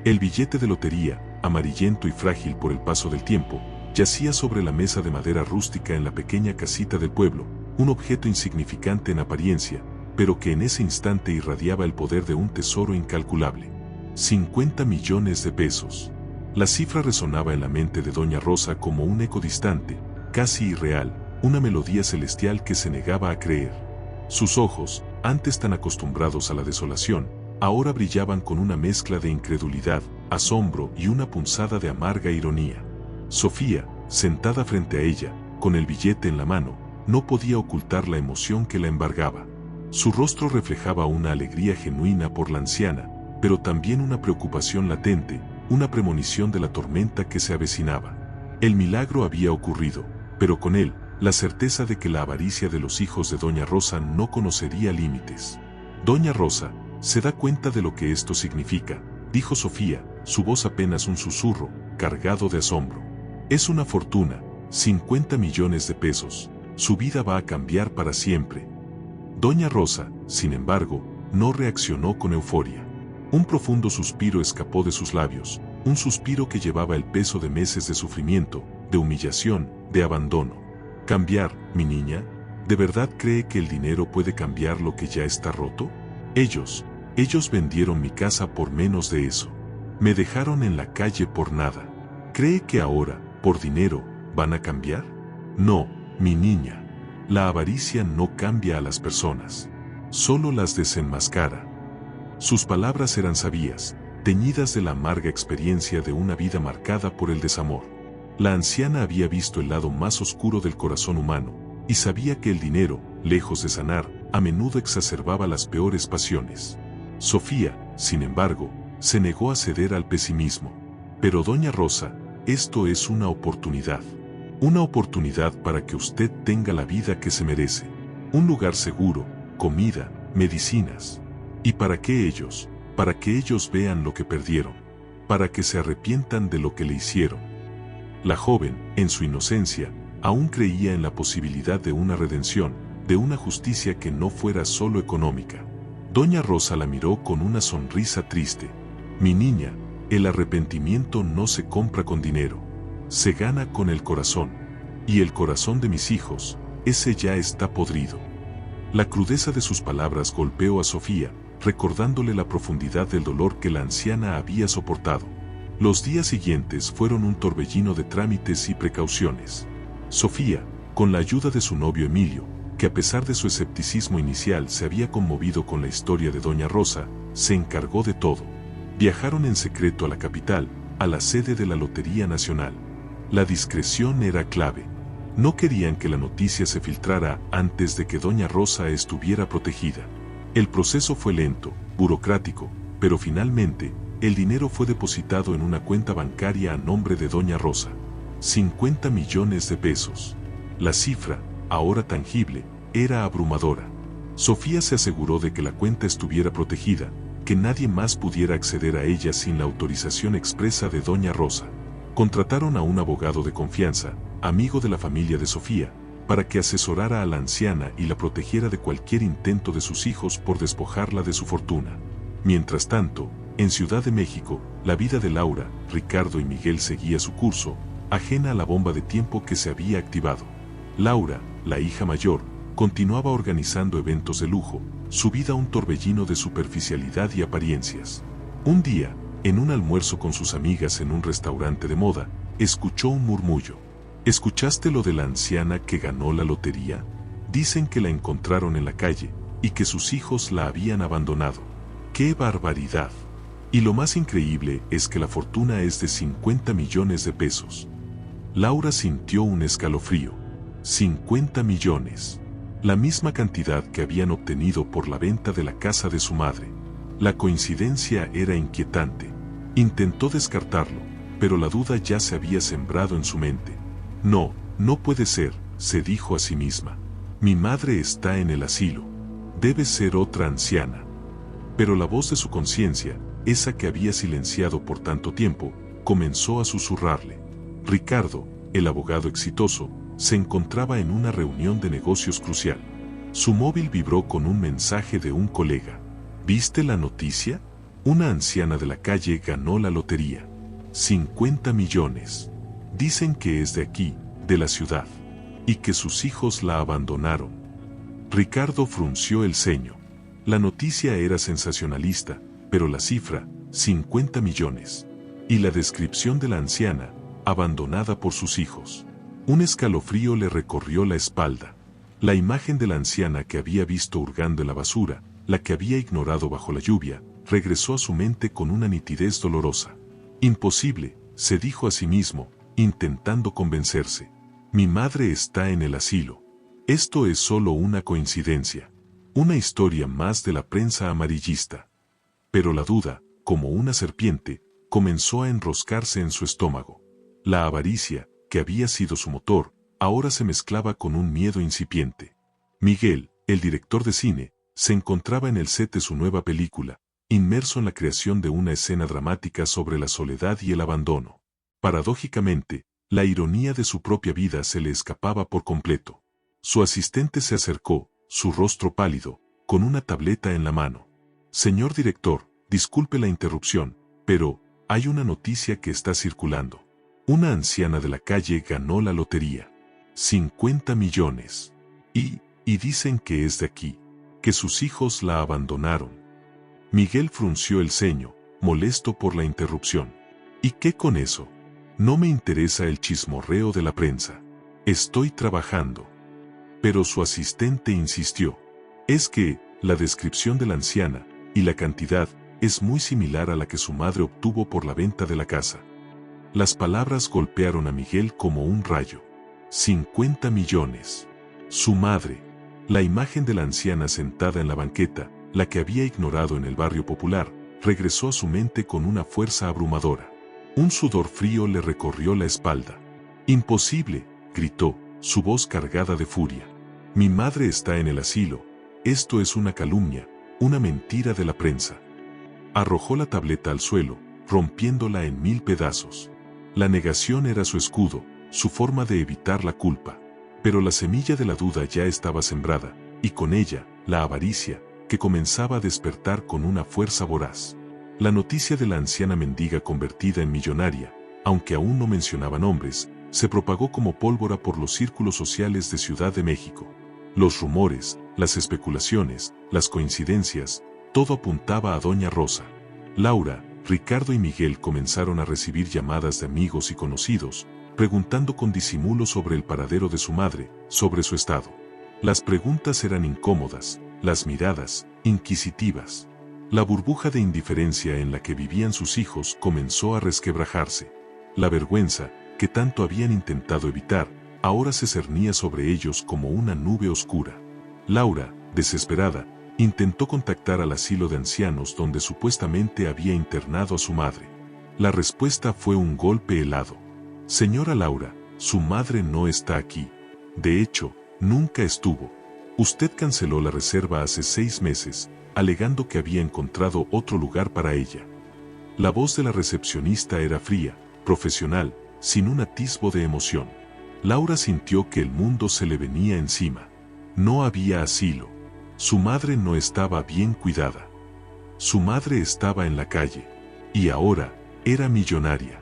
El billete de lotería, amarillento y frágil por el paso del tiempo, yacía sobre la mesa de madera rústica en la pequeña casita del pueblo, un objeto insignificante en apariencia, pero que en ese instante irradiaba el poder de un tesoro incalculable. 50 millones de pesos. La cifra resonaba en la mente de Doña Rosa como un eco distante, casi irreal, una melodía celestial que se negaba a creer. Sus ojos, antes tan acostumbrados a la desolación, ahora brillaban con una mezcla de incredulidad, asombro y una punzada de amarga ironía. Sofía, sentada frente a ella, con el billete en la mano, no podía ocultar la emoción que la embargaba. Su rostro reflejaba una alegría genuina por la anciana, pero también una preocupación latente, una premonición de la tormenta que se avecinaba. El milagro había ocurrido, pero con él, la certeza de que la avaricia de los hijos de Doña Rosa no conocería límites. Doña Rosa, ¿se da cuenta de lo que esto significa?, dijo Sofía, su voz apenas un susurro, cargado de asombro. Es una fortuna, 50 millones de pesos, su vida va a cambiar para siempre. Doña Rosa, sin embargo, no reaccionó con euforia. Un profundo suspiro escapó de sus labios, un suspiro que llevaba el peso de meses de sufrimiento, de humillación, de abandono. ¿Cambiar, mi niña? ¿De verdad cree que el dinero puede cambiar lo que ya está roto? Ellos vendieron mi casa por menos de eso. Me dejaron en la calle por nada. ¿Cree que ahora, por dinero, van a cambiar? No, mi niña. La avaricia no cambia a las personas. Solo las desenmascara. Sus palabras eran sabias, teñidas de la amarga experiencia de una vida marcada por el desamor. La anciana había visto el lado más oscuro del corazón humano, y sabía que el dinero, lejos de sanar, a menudo exacerbaba las peores pasiones. Sofía, sin embargo, se negó a ceder al pesimismo. Pero Doña Rosa, esto es una oportunidad. Una oportunidad para que usted tenga la vida que se merece. Un lugar seguro, comida, medicinas. ¿Y para qué ellos? Para que ellos vean lo que perdieron. Para que se arrepientan de lo que le hicieron. La joven, en su inocencia, aún creía en la posibilidad de una redención, de una justicia que no fuera solo económica. Doña Rosa la miró con una sonrisa triste. Mi niña, el arrepentimiento no se compra con dinero, se gana con el corazón. Y el corazón de mis hijos, ese ya está podrido. La crudeza de sus palabras golpeó a Sofía, recordándole la profundidad del dolor que la anciana había soportado. Los días siguientes fueron un torbellino de trámites y precauciones. Sofía, con la ayuda de su novio Emilio, que a pesar de su escepticismo inicial se había conmovido con la historia de Doña Rosa, se encargó de todo. Viajaron en secreto a la capital, a la sede de la Lotería Nacional. La discreción era clave. No querían que la noticia se filtrara antes de que Doña Rosa estuviera protegida. El proceso fue lento, burocrático, pero finalmente, el dinero fue depositado en una cuenta bancaria a nombre de Doña Rosa. 50 millones de pesos. La cifra, ahora tangible, era abrumadora. Sofía se aseguró de que la cuenta estuviera protegida, que nadie más pudiera acceder a ella sin la autorización expresa de Doña Rosa. Contrataron a un abogado de confianza, amigo de la familia de Sofía, para que asesorara a la anciana y la protegiera de cualquier intento de sus hijos por despojarla de su fortuna. Mientras tanto, en Ciudad de México, la vida de Laura, Ricardo y Miguel seguía su curso, ajena a la bomba de tiempo que se había activado. Laura, la hija mayor, continuaba organizando eventos de lujo, su vida un torbellino de superficialidad y apariencias. Un día, en un almuerzo con sus amigas en un restaurante de moda, escuchó un murmullo. ¿Escuchaste lo de la anciana que ganó la lotería? Dicen que la encontraron en la calle y que sus hijos la habían abandonado. ¡Qué barbaridad! Y lo más increíble es que la fortuna es de 50 millones de pesos. Laura sintió un escalofrío. 50 millones. La misma cantidad que habían obtenido por la venta de la casa de su madre. La coincidencia era inquietante. Intentó descartarlo, pero la duda ya se había sembrado en su mente. No, no puede ser, se dijo a sí misma. Mi madre está en el asilo. Debe ser otra anciana. Pero la voz de su conciencia, esa que había silenciado por tanto tiempo, comenzó a susurrarle. Ricardo, el abogado exitoso, se encontraba en una reunión de negocios crucial. Su móvil vibró con un mensaje de un colega. ¿Viste la noticia? Una anciana de la calle ganó la lotería. 50 millones. Dicen que es de aquí, de la ciudad, y que sus hijos la abandonaron. Ricardo frunció el ceño. La noticia era sensacionalista, pero la cifra, 50 millones. Y la descripción de la anciana, abandonada por sus hijos. Un escalofrío le recorrió la espalda. La imagen de la anciana que había visto hurgando en la basura, la que había ignorado bajo la lluvia, regresó a su mente con una nitidez dolorosa. Imposible, se dijo a sí mismo, intentando convencerse. Mi madre está en el asilo. Esto es solo una coincidencia. Una historia más de la prensa amarillista. Pero la duda, como una serpiente, comenzó a enroscarse en su estómago. La avaricia, que había sido su motor, ahora se mezclaba con un miedo incipiente. Miguel, el director de cine, se encontraba en el set de su nueva película, inmerso en la creación de una escena dramática sobre la soledad y el abandono. Paradójicamente, la ironía de su propia vida se le escapaba por completo. Su asistente se acercó, su rostro pálido, con una tableta en la mano. Señor director, disculpe la interrupción, pero hay una noticia que está circulando. Una anciana de la calle ganó la lotería. 50 millones. Y dicen que es de aquí, que sus hijos la abandonaron. Miguel frunció el ceño, molesto por la interrupción. ¿Y qué con eso? No me interesa el chismorreo de la prensa. Estoy trabajando. Pero su asistente insistió. Es que, la descripción de la anciana, y la cantidad, es muy similar a la que su madre obtuvo por la venta de la casa. Las palabras golpearon a Miguel como un rayo. 50 millones. Su madre. La imagen de la anciana sentada en la banqueta, la que había ignorado en el barrio popular, regresó a su mente con una fuerza abrumadora. Un sudor frío le recorrió la espalda. Imposible, gritó, su voz cargada de furia. Mi madre está en el asilo. Esto es una calumnia, una mentira de la prensa. Arrojó la tableta al suelo, rompiéndola en 1000 pedazos. La negación era su escudo, su forma de evitar la culpa. Pero la semilla de la duda ya estaba sembrada, y con ella, la avaricia, que comenzaba a despertar con una fuerza voraz. La noticia de la anciana mendiga convertida en millonaria, aunque aún no mencionaba nombres, se propagó como pólvora por los círculos sociales de Ciudad de México. Los rumores, las especulaciones, las coincidencias, todo apuntaba a Doña Rosa. Laura, Ricardo y Miguel comenzaron a recibir llamadas de amigos y conocidos, preguntando con disimulo sobre el paradero de su madre, sobre su estado. Las preguntas eran incómodas, las miradas, inquisitivas. La burbuja de indiferencia en la que vivían sus hijos comenzó a resquebrajarse. La vergüenza, que tanto habían intentado evitar, ahora se cernía sobre ellos como una nube oscura. Laura, desesperada, intentó contactar al asilo de ancianos donde supuestamente había internado a su madre. La respuesta fue un golpe helado. Señora Laura, su madre no está aquí. De hecho, nunca estuvo. Usted canceló la reserva hace 6 meses, alegando que había encontrado otro lugar para ella. La voz de la recepcionista era fría, profesional, sin un atisbo de emoción. Laura sintió que el mundo se le venía encima. No había asilo. Su madre no estaba bien cuidada. Su madre estaba en la calle. Y ahora, era millonaria.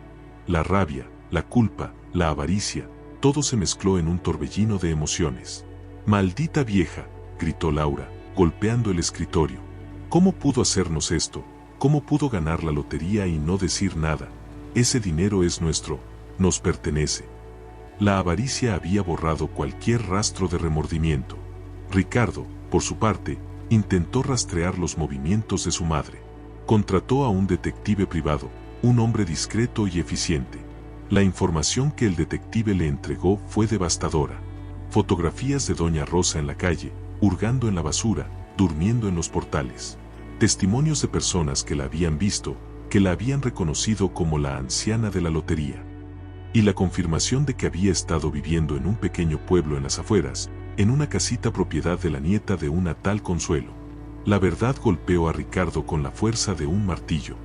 La rabia, la culpa, la avaricia, todo se mezcló en un torbellino de emociones. «Maldita vieja», gritó Laura, golpeando el escritorio. «¿Cómo pudo hacernos esto? ¿Cómo pudo ganar la lotería y no decir nada? Ese dinero es nuestro, nos pertenece». La avaricia había borrado cualquier rastro de remordimiento. Ricardo, por su parte, intentó rastrear los movimientos de su madre. Contrató a un detective privado, un hombre discreto y eficiente. La información que el detective le entregó fue devastadora. Fotografías de Doña Rosa en la calle, hurgando en la basura, durmiendo en los portales. Testimonios de personas que la habían visto, que la habían reconocido como la anciana de la lotería. Y la confirmación de que había estado viviendo en un pequeño pueblo en las afueras, en una casita propiedad de la nieta de una tal Consuelo. La verdad golpeó a Ricardo con la fuerza de un martillo.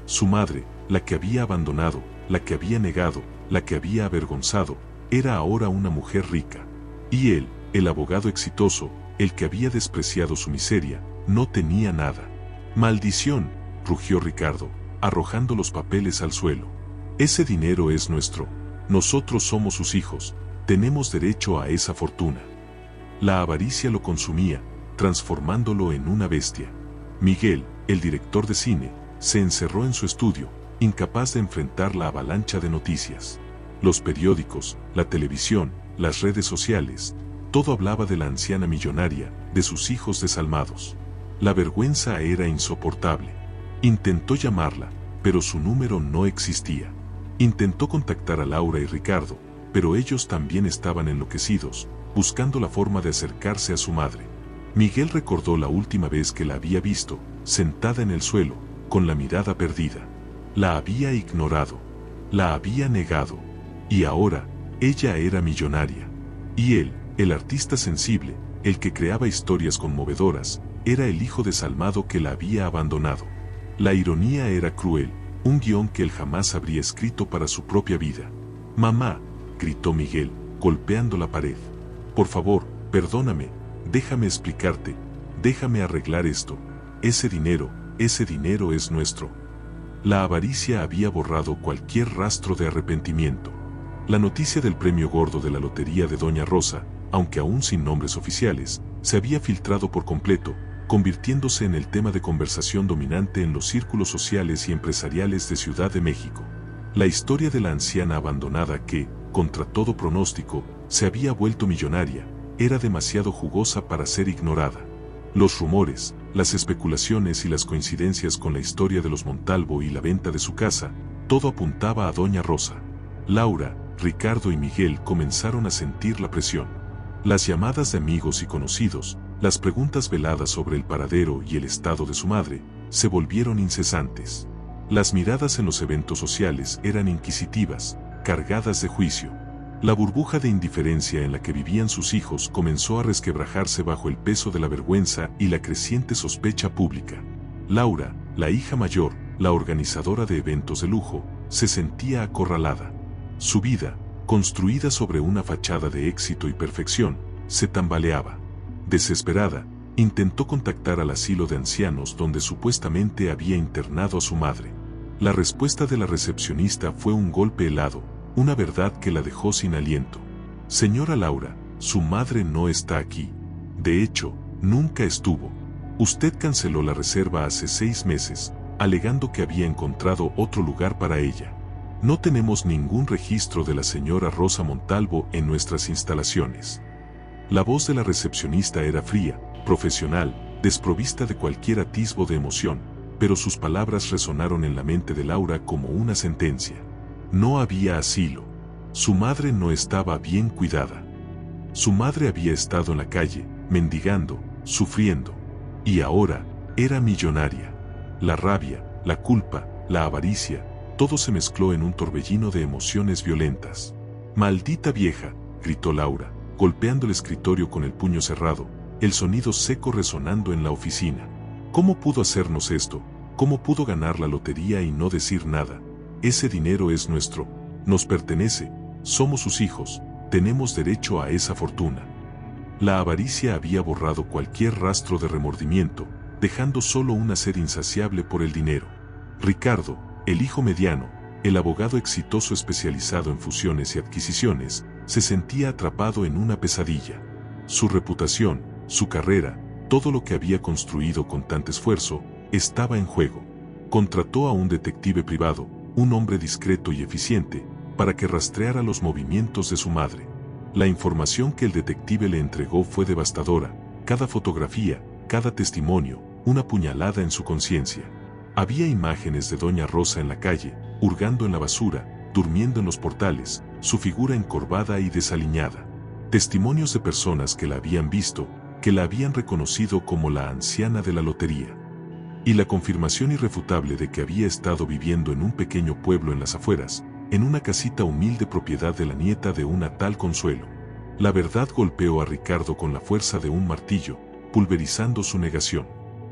Su madre, la que había abandonado, la que había negado, la que había avergonzado, era ahora una mujer rica. Y él, el abogado exitoso, el que había despreciado su miseria, no tenía nada. «¡Maldición!», rugió Ricardo, arrojando los papeles al suelo. «Ese dinero es nuestro. Nosotros somos sus hijos. Tenemos derecho a esa fortuna». La avaricia lo consumía, transformándolo en una bestia. Miguel, el director de cine, se encerró en su estudio, incapaz de enfrentar la avalancha de noticias. Los periódicos, la televisión, las redes sociales, todo hablaba de la anciana millonaria, de sus hijos desalmados. La vergüenza era insoportable. Intentó llamarla, pero su número no existía. Intentó contactar a Laura y Ricardo, pero ellos también estaban enloquecidos, buscando la forma de acercarse a su madre. Miguel recordó la última vez que la había visto, sentada en el suelo, con la mirada perdida. La había ignorado, la había negado, y ahora, ella era millonaria. Y él, el artista sensible, el que creaba historias conmovedoras, era el hijo desalmado que la había abandonado. La ironía era cruel, un guión que él jamás habría escrito para su propia vida. «Mamá», gritó Miguel, golpeando la pared. «Por favor, perdóname, déjame explicarte, déjame arreglar esto. Ese dinero es nuestro». La avaricia había borrado cualquier rastro de arrepentimiento. La noticia del premio gordo de la lotería de Doña Rosa, aunque aún sin nombres oficiales, se había filtrado por completo, convirtiéndose en el tema de conversación dominante en los círculos sociales y empresariales de Ciudad de México. La historia de la anciana abandonada que, contra todo pronóstico, se había vuelto millonaria, era demasiado jugosa para ser ignorada. Los rumores, las especulaciones y las coincidencias con la historia de los Montalvo y la venta de su casa, todo apuntaba a Doña Rosa. Laura, Ricardo y Miguel comenzaron a sentir la presión. Las llamadas de amigos y conocidos, las preguntas veladas sobre el paradero y el estado de su madre, se volvieron incesantes. Las miradas en los eventos sociales eran inquisitivas, cargadas de juicio. La burbuja de indiferencia en la que vivían sus hijos comenzó a resquebrajarse bajo el peso de la vergüenza y la creciente sospecha pública. Laura, la hija mayor, la organizadora de eventos de lujo, se sentía acorralada. Su vida, construida sobre una fachada de éxito y perfección, se tambaleaba. Desesperada, intentó contactar al asilo de ancianos donde supuestamente había internado a su madre. La respuesta de la recepcionista fue un golpe helado, una verdad que la dejó sin aliento. Señora Laura, su madre no está aquí. De hecho, nunca estuvo. Usted canceló la reserva hace 6 meses, alegando que había encontrado otro lugar para ella. No tenemos ningún registro de la señora Rosa Montalvo en nuestras instalaciones. La voz de la recepcionista era fría, profesional, desprovista de cualquier atisbo de emoción, pero sus palabras resonaron en la mente de Laura como una sentencia. No había asilo. Su madre no estaba bien cuidada. Su madre había estado en la calle, mendigando, sufriendo. Y ahora, era millonaria. La rabia, la culpa, la avaricia, todo se mezcló en un torbellino de emociones violentas. «Maldita vieja», gritó Laura, golpeando el escritorio con el puño cerrado, el sonido seco resonando en la oficina. «¿Cómo pudo hacernos esto? ¿Cómo pudo ganar la lotería y no decir nada? Ese dinero es nuestro, nos pertenece, somos sus hijos, tenemos derecho a esa fortuna». La avaricia había borrado cualquier rastro de remordimiento, dejando solo una sed insaciable por el dinero. Ricardo, el hijo mediano, el abogado exitoso especializado en fusiones y adquisiciones, se sentía atrapado en una pesadilla. Su reputación, su carrera, todo lo que había construido con tanto esfuerzo, estaba en juego. Contrató a un detective privado, un hombre discreto y eficiente, para que rastreara los movimientos de su madre. La información que el detective le entregó fue devastadora, cada fotografía, cada testimonio, una puñalada en su conciencia. Había imágenes de doña Rosa en la calle, hurgando en la basura, durmiendo en los portales, su figura encorvada y desaliñada. Testimonios de personas que la habían visto, que la habían reconocido como la anciana de la lotería. Y la confirmación irrefutable de que había estado viviendo en un pequeño pueblo en las afueras, en una casita humilde propiedad de la nieta de una tal Consuelo. La verdad golpeó a Ricardo con la fuerza de un martillo, pulverizando su negación.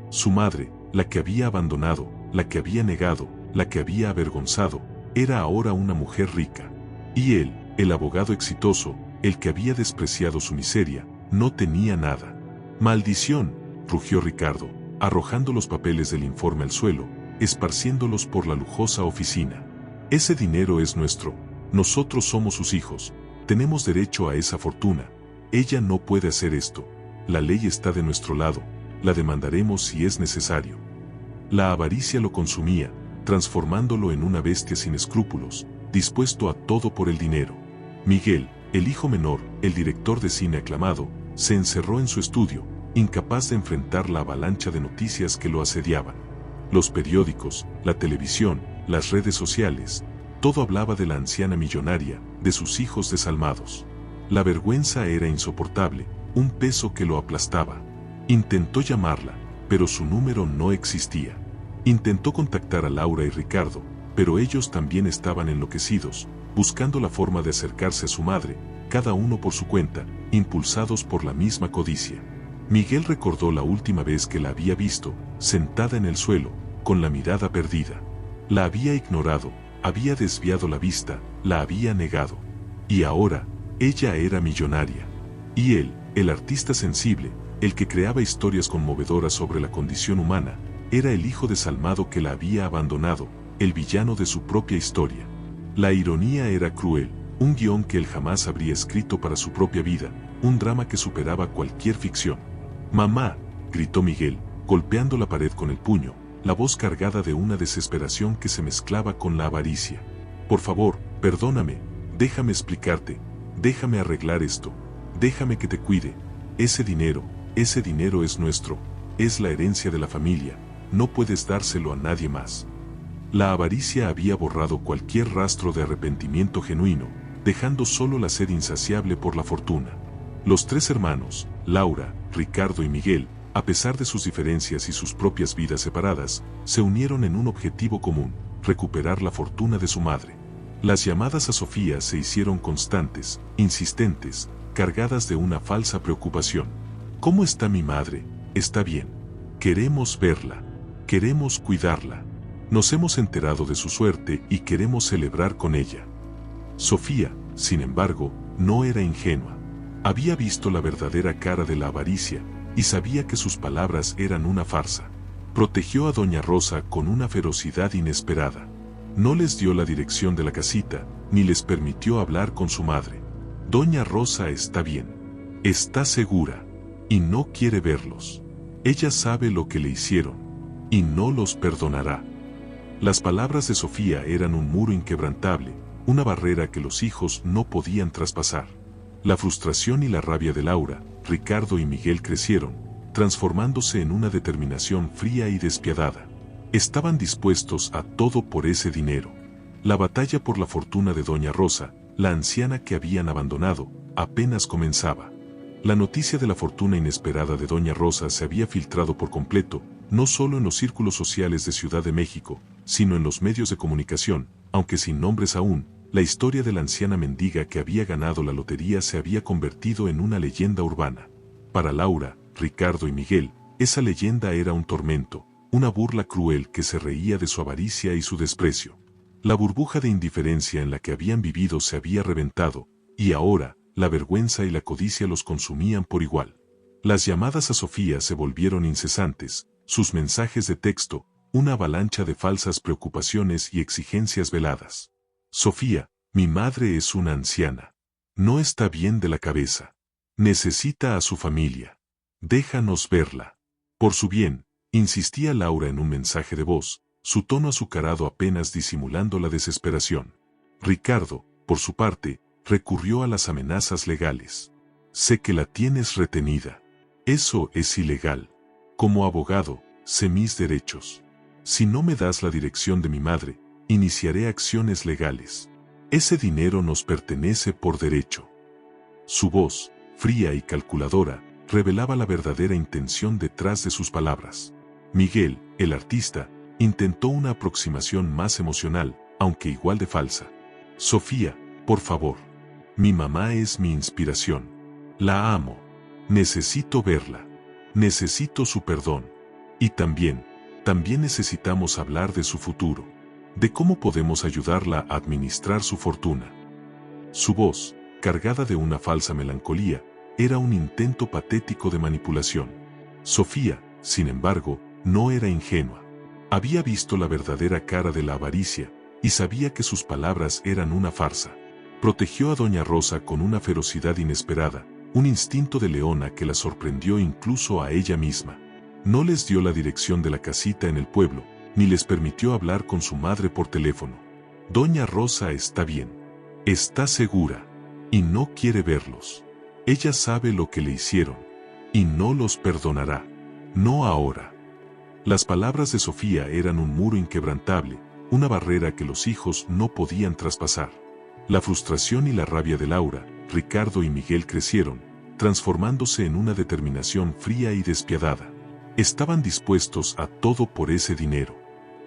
Su madre, la que había abandonado, la que había negado, la que había avergonzado, era ahora una mujer rica. Y él, el abogado exitoso, el que había despreciado su miseria, no tenía nada. «¡Maldición!», rugió Ricardo, arrojando los papeles del informe al suelo, esparciéndolos por la lujosa oficina. «Ese dinero es nuestro, nosotros somos sus hijos, tenemos derecho a esa fortuna, ella no puede hacer esto, la ley está de nuestro lado, la demandaremos si es necesario». La avaricia lo consumía, transformándolo en una bestia sin escrúpulos, dispuesto a todo por el dinero. Miguel, el hijo menor, el director de cine aclamado, se encerró en su estudio, incapaz de enfrentar la avalancha de noticias que lo asediaban. Los periódicos, la televisión, las redes sociales, todo hablaba de la anciana millonaria, de sus hijos desalmados. La vergüenza era insoportable, un peso que lo aplastaba. Intentó llamarla, pero su número no existía. Intentó contactar a Laura y Ricardo, pero ellos también estaban enloquecidos, buscando la forma de acercarse a su madre, cada uno por su cuenta, impulsados por la misma codicia. Miguel recordó la última vez que la había visto, sentada en el suelo, con la mirada perdida. La había ignorado, había desviado la vista, la había negado. Y ahora, ella era millonaria. Y él, el artista sensible, el que creaba historias conmovedoras sobre la condición humana, era el hijo desalmado que la había abandonado, el villano de su propia historia. La ironía era cruel, un guión que él jamás habría escrito para su propia vida, un drama que superaba cualquier ficción. «¡Mamá!», gritó Miguel, golpeando la pared con el puño, la voz cargada de una desesperación que se mezclaba con la avaricia. «Por favor, perdóname, déjame explicarte, déjame arreglar esto, déjame que te cuide. Ese dinero es nuestro, es la herencia de la familia, no puedes dárselo a nadie más». La avaricia había borrado cualquier rastro de arrepentimiento genuino, dejando solo la sed insaciable por la fortuna. Los 3 hermanos, Laura, Ricardo y Miguel, a pesar de sus diferencias y sus propias vidas separadas, se unieron en un objetivo común: recuperar la fortuna de su madre. Las llamadas a Sofía se hicieron constantes, insistentes, cargadas de una falsa preocupación. «¿Cómo está mi madre? Está bien. Queremos verla. Queremos cuidarla. Nos hemos enterado de su suerte y queremos celebrar con ella». «Sofía», sin embargo, no era ingenua. Había visto la verdadera cara de la avaricia y sabía que sus palabras eran una farsa. Protegió a doña Rosa con una ferocidad inesperada. No les dio la dirección de la casita, ni les permitió hablar con su madre. Doña Rosa está bien. Está segura. Y no quiere verlos. Ella sabe lo que le hicieron. Y no los perdonará. Las palabras de Sofía eran un muro inquebrantable, una barrera que los hijos no podían traspasar. La frustración y la rabia de Laura, Ricardo y Miguel crecieron, transformándose en una determinación fría y despiadada. Estaban dispuestos a todo por ese dinero. La batalla por la fortuna de doña Rosa, la anciana que habían abandonado, apenas comenzaba. La noticia de la fortuna inesperada de doña Rosa se había filtrado por completo, no solo en los círculos sociales de Ciudad de México, sino en los medios de comunicación, aunque sin nombres aún. La historia de la anciana mendiga que había ganado la lotería se había convertido en una leyenda urbana. Para Laura, Ricardo y Miguel, esa leyenda era un tormento, una burla cruel que se reía de su avaricia y su desprecio. La burbuja de indiferencia en la que habían vivido se había reventado, y ahora, la vergüenza y la codicia los consumían por igual. Las llamadas a Sofía se volvieron incesantes, sus mensajes de texto, una avalancha de falsas preocupaciones y exigencias veladas. Sofía, mi madre es una anciana. No está bien de la cabeza. Necesita a su familia. Déjanos verla. Por su bien, insistía Laura en un mensaje de voz, su tono azucarado apenas disimulando la desesperación. Ricardo, por su parte, recurrió a las amenazas legales. Sé que la tienes retenida. Eso es ilegal. Como abogado, sé mis derechos. Si no me das la dirección de mi madre, iniciaré acciones legales. Ese dinero nos pertenece por derecho. Su voz, fría y calculadora, revelaba la verdadera intención detrás de sus palabras. Miguel, el artista, intentó una aproximación más emocional, aunque igual de falsa. Sofía, por favor. Mi mamá es mi inspiración. La amo. Necesito verla. Necesito su perdón. Y también necesitamos hablar de su futuro. De cómo podemos ayudarla a administrar su fortuna. Su voz, cargada de una falsa melancolía, era un intento patético de manipulación. Sofía, sin embargo, no era ingenua. Había visto la verdadera cara de la avaricia, y sabía que sus palabras eran una farsa. Protegió a doña Rosa con una ferocidad inesperada, un instinto de leona que la sorprendió incluso a ella misma. No les dio la dirección de la casita en el pueblo, ni les permitió hablar con su madre por teléfono. Doña Rosa está bien. Está segura. Y no quiere verlos. Ella sabe lo que le hicieron. Y no los perdonará. No ahora. Las palabras de Sofía eran un muro inquebrantable, una barrera que los hijos no podían traspasar. La frustración y la rabia de Laura, Ricardo y Miguel crecieron, transformándose en una determinación fría y despiadada. Estaban dispuestos a todo por ese dinero.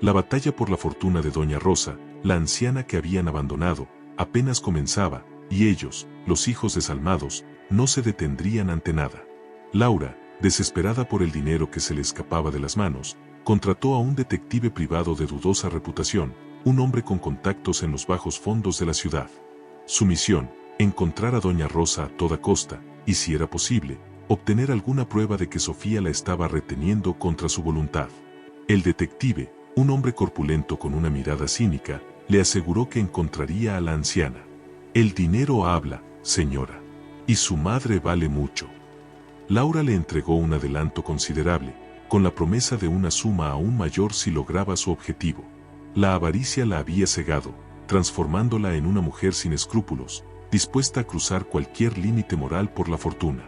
La batalla por la fortuna de doña Rosa, la anciana que habían abandonado, apenas comenzaba, y ellos, los hijos desalmados, no se detendrían ante nada. Laura, desesperada por el dinero que se le escapaba de las manos, contrató a un detective privado de dudosa reputación, un hombre con contactos en los bajos fondos de la ciudad. Su misión, encontrar a doña Rosa a toda costa, y si era posible, obtener alguna prueba de que Sofía la estaba reteniendo contra su voluntad. El detective, un hombre corpulento con una mirada cínica, le aseguró que encontraría a la anciana. El dinero habla, señora. Y su madre vale mucho. Laura le entregó un adelanto considerable, con la promesa de una suma aún mayor si lograba su objetivo. La avaricia la había cegado, transformándola en una mujer sin escrúpulos, dispuesta a cruzar cualquier límite moral por la fortuna.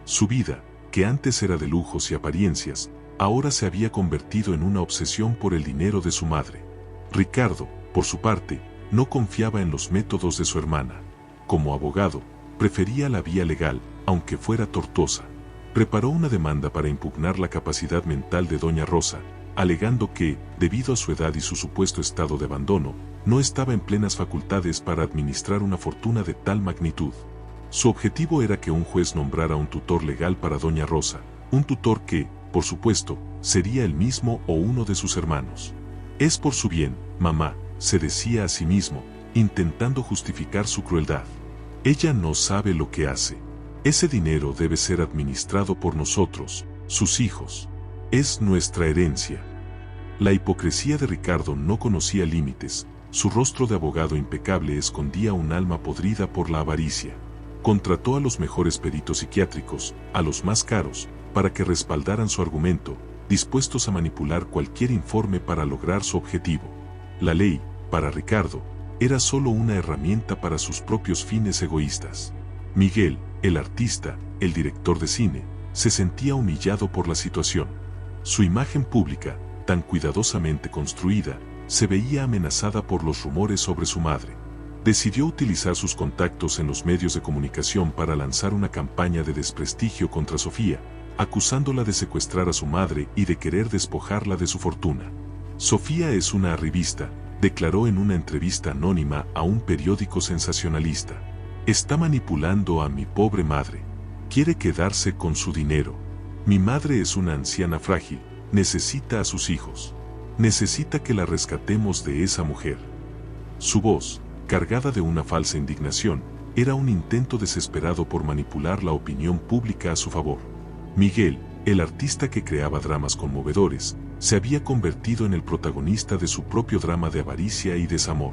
Su vida, que antes era de lujos y apariencias, ahora se había convertido en una obsesión por el dinero de su madre. Ricardo, por su parte, no confiaba en los métodos de su hermana. Como abogado, prefería la vía legal, aunque fuera tortuosa. Preparó una demanda para impugnar la capacidad mental de doña Rosa, alegando que, debido a su edad y su supuesto estado de abandono, no estaba en plenas facultades para administrar una fortuna de tal magnitud. Su objetivo era que un juez nombrara un tutor legal para doña Rosa, un tutor que, por supuesto, sería el mismo o uno de sus hermanos. Es por su bien, mamá, se decía a sí mismo, intentando justificar su crueldad. Ella no sabe lo que hace. Ese dinero debe ser administrado por nosotros, sus hijos. Es nuestra herencia. La hipocresía de Ricardo no conocía límites. Su rostro de abogado impecable escondía un alma podrida por la avaricia. Contrató a los mejores peritos psiquiátricos, a los más caros, para que respaldaran su argumento, dispuestos a manipular cualquier informe para lograr su objetivo. La ley, para Ricardo, era solo una herramienta para sus propios fines egoístas. Miguel, el artista, el director de cine, se sentía humillado por la situación. Su imagen pública, tan cuidadosamente construida, se veía amenazada por los rumores sobre su madre. Decidió utilizar sus contactos en los medios de comunicación para lanzar una campaña de desprestigio contra Sofía, acusándola de secuestrar a su madre y de querer despojarla de su fortuna. Sofía es una arribista, declaró en una entrevista anónima a un periódico sensacionalista. Está manipulando a mi pobre madre. Quiere quedarse con su dinero. Mi madre es una anciana frágil, necesita a sus hijos. Necesita que la rescatemos de esa mujer. Su voz, cargada de una falsa indignación, era un intento desesperado por manipular la opinión pública a su favor. Miguel, el artista que creaba dramas conmovedores, se había convertido en el protagonista de su propio drama de avaricia y desamor.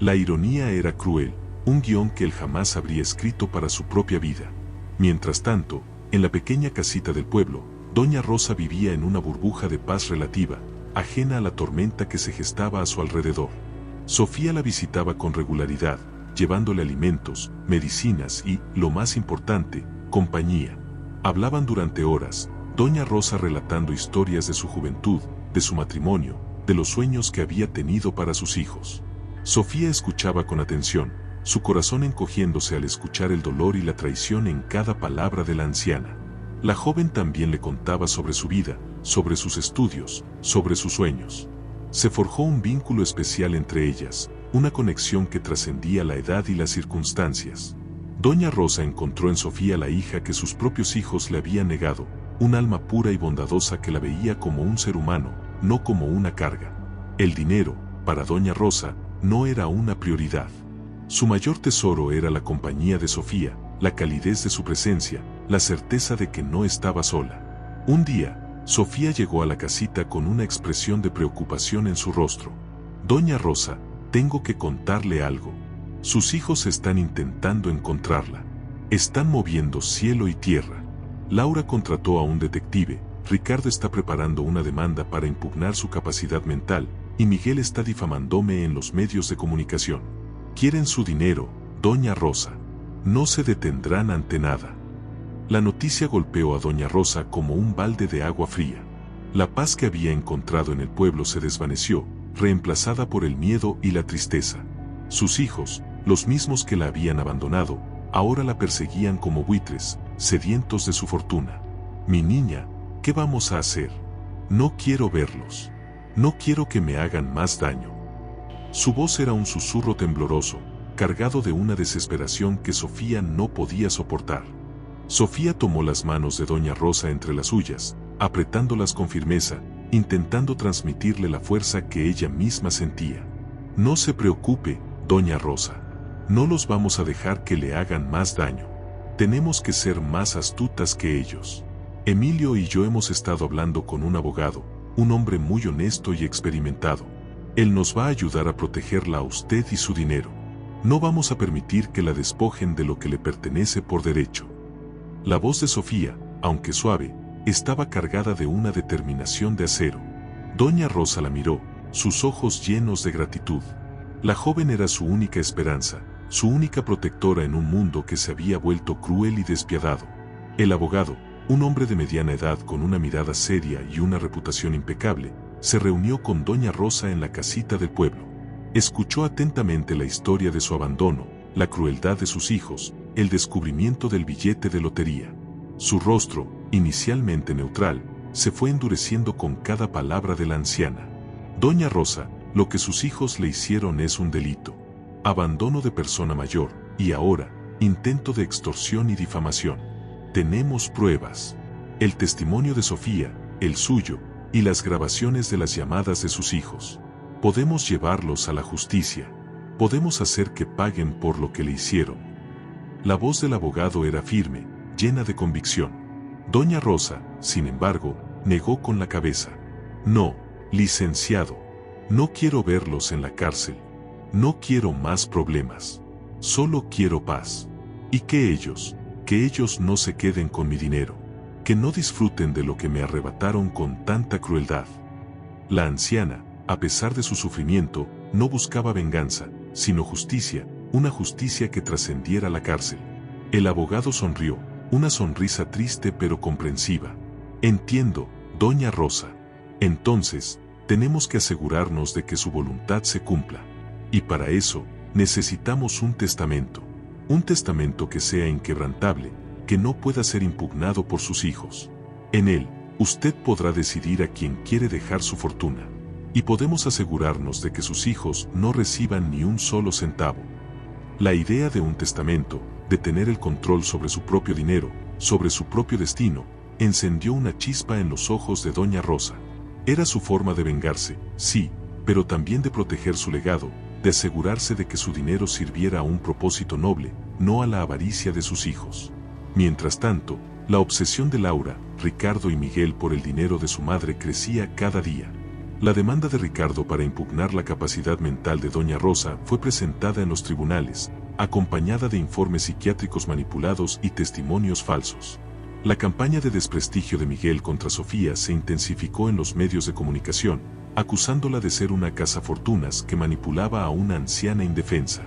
La ironía era cruel, un guión que él jamás habría escrito para su propia vida. Mientras tanto, en la pequeña casita del pueblo, Doña Rosa vivía en una burbuja de paz relativa, ajena a la tormenta que se gestaba a su alrededor. Sofía la visitaba con regularidad, llevándole alimentos, medicinas y, lo más importante, compañía. Hablaban durante horas, Doña Rosa relatando historias de su juventud, de su matrimonio, de los sueños que había tenido para sus hijos. Sofía escuchaba con atención, su corazón encogiéndose al escuchar el dolor y la traición en cada palabra de la anciana. La joven también le contaba sobre su vida, sobre sus estudios, sobre sus sueños. Se forjó un vínculo especial entre ellas, una conexión que trascendía la edad y las circunstancias. Doña Rosa encontró en Sofía la hija que sus propios hijos le habían negado, un alma pura y bondadosa que la veía como un ser humano, no como una carga. El dinero, para Doña Rosa, no era una prioridad. Su mayor tesoro era la compañía de Sofía, la calidez de su presencia, la certeza de que no estaba sola. Un día, Sofía llegó a la casita con una expresión de preocupación en su rostro. Doña Rosa, tengo que contarle algo. Sus hijos están intentando encontrarla. Están moviendo cielo y tierra. Laura contrató a un detective, Ricardo está preparando una demanda para impugnar su capacidad mental, y Miguel está difamándome en los medios de comunicación. Quieren su dinero, Doña Rosa. No se detendrán ante nada. La noticia golpeó a Doña Rosa como un balde de agua fría. La paz que había encontrado en el pueblo se desvaneció, reemplazada por el miedo y la tristeza. Sus hijos, los mismos que la habían abandonado, ahora la perseguían como buitres, sedientos de su fortuna. Mi niña, ¿qué vamos a hacer? No quiero verlos. No quiero que me hagan más daño. Su voz era un susurro tembloroso, cargado de una desesperación que Sofía no podía soportar. Sofía tomó las manos de Doña Rosa entre las suyas, apretándolas con firmeza, intentando transmitirle la fuerza que ella misma sentía. No se preocupe, Doña Rosa. No los vamos a dejar que le hagan más daño. Tenemos que ser más astutas que ellos. Emilio y yo hemos estado hablando con un abogado, un hombre muy honesto y experimentado. Él nos va a ayudar a protegerla a usted y su dinero. No vamos a permitir que la despojen de lo que le pertenece por derecho. La voz de Sofía, aunque suave, estaba cargada de una determinación de acero. Doña Rosa la miró, sus ojos llenos de gratitud. La joven era su única esperanza, su única protectora en un mundo que se había vuelto cruel y despiadado. El abogado, un hombre de mediana edad con una mirada seria y una reputación impecable, se reunió con Doña Rosa en la casita del pueblo. Escuchó atentamente la historia de su abandono, la crueldad de sus hijos, el descubrimiento del billete de lotería. Su rostro, inicialmente neutral, se fue endureciendo con cada palabra de la anciana. Doña Rosa, lo que sus hijos le hicieron es un delito. Abandono de persona mayor, y ahora, intento de extorsión y difamación. Tenemos pruebas. El testimonio de Sofía, el suyo, y las grabaciones de las llamadas de sus hijos. Podemos llevarlos a la justicia. Podemos hacer que paguen por lo que le hicieron. La voz del abogado era firme, llena de convicción. Doña Rosa, sin embargo, negó con la cabeza. No, licenciado. No quiero verlos en la cárcel. No quiero más problemas. Solo quiero paz. Y que ellos no se queden con mi dinero. Que no disfruten de lo que me arrebataron con tanta crueldad. La anciana, a pesar de su sufrimiento, no buscaba venganza, sino justicia, una justicia que trascendiera la cárcel. El abogado sonrió, una sonrisa triste pero comprensiva. Entiendo, doña Rosa. Entonces, tenemos que asegurarnos de que su voluntad se cumpla. Y para eso, necesitamos un testamento. Un testamento que sea inquebrantable, que no pueda ser impugnado por sus hijos. En él, usted podrá decidir a quién quiere dejar su fortuna. Y podemos asegurarnos de que sus hijos no reciban ni un solo centavo. La idea de un testamento, de tener el control sobre su propio dinero, sobre su propio destino, encendió una chispa en los ojos de doña Rosa. Era su forma de vengarse, sí, pero también de proteger su legado, de asegurarse de que su dinero sirviera a un propósito noble, no a la avaricia de sus hijos. Mientras tanto, la obsesión de Laura, Ricardo y Miguel por el dinero de su madre crecía cada día. La demanda de Ricardo para impugnar la capacidad mental de doña Rosa fue presentada en los tribunales, acompañada de informes psiquiátricos manipulados y testimonios falsos. La campaña de desprestigio de Miguel contra Sofía se intensificó en los medios de comunicación, acusándola de ser una cazafortunas que manipulaba a una anciana indefensa.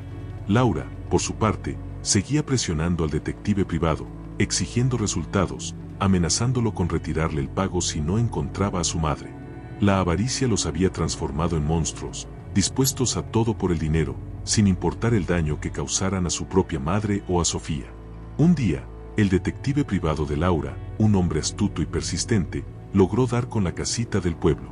Laura, por su parte, seguía presionando al detective privado, exigiendo resultados, amenazándolo con retirarle el pago si no encontraba a su madre. La avaricia los había transformado en monstruos, dispuestos a todo por el dinero, sin importar el daño que causaran a su propia madre o a Sofía. Un día, el detective privado de Laura, un hombre astuto y persistente, logró dar con la casita del pueblo.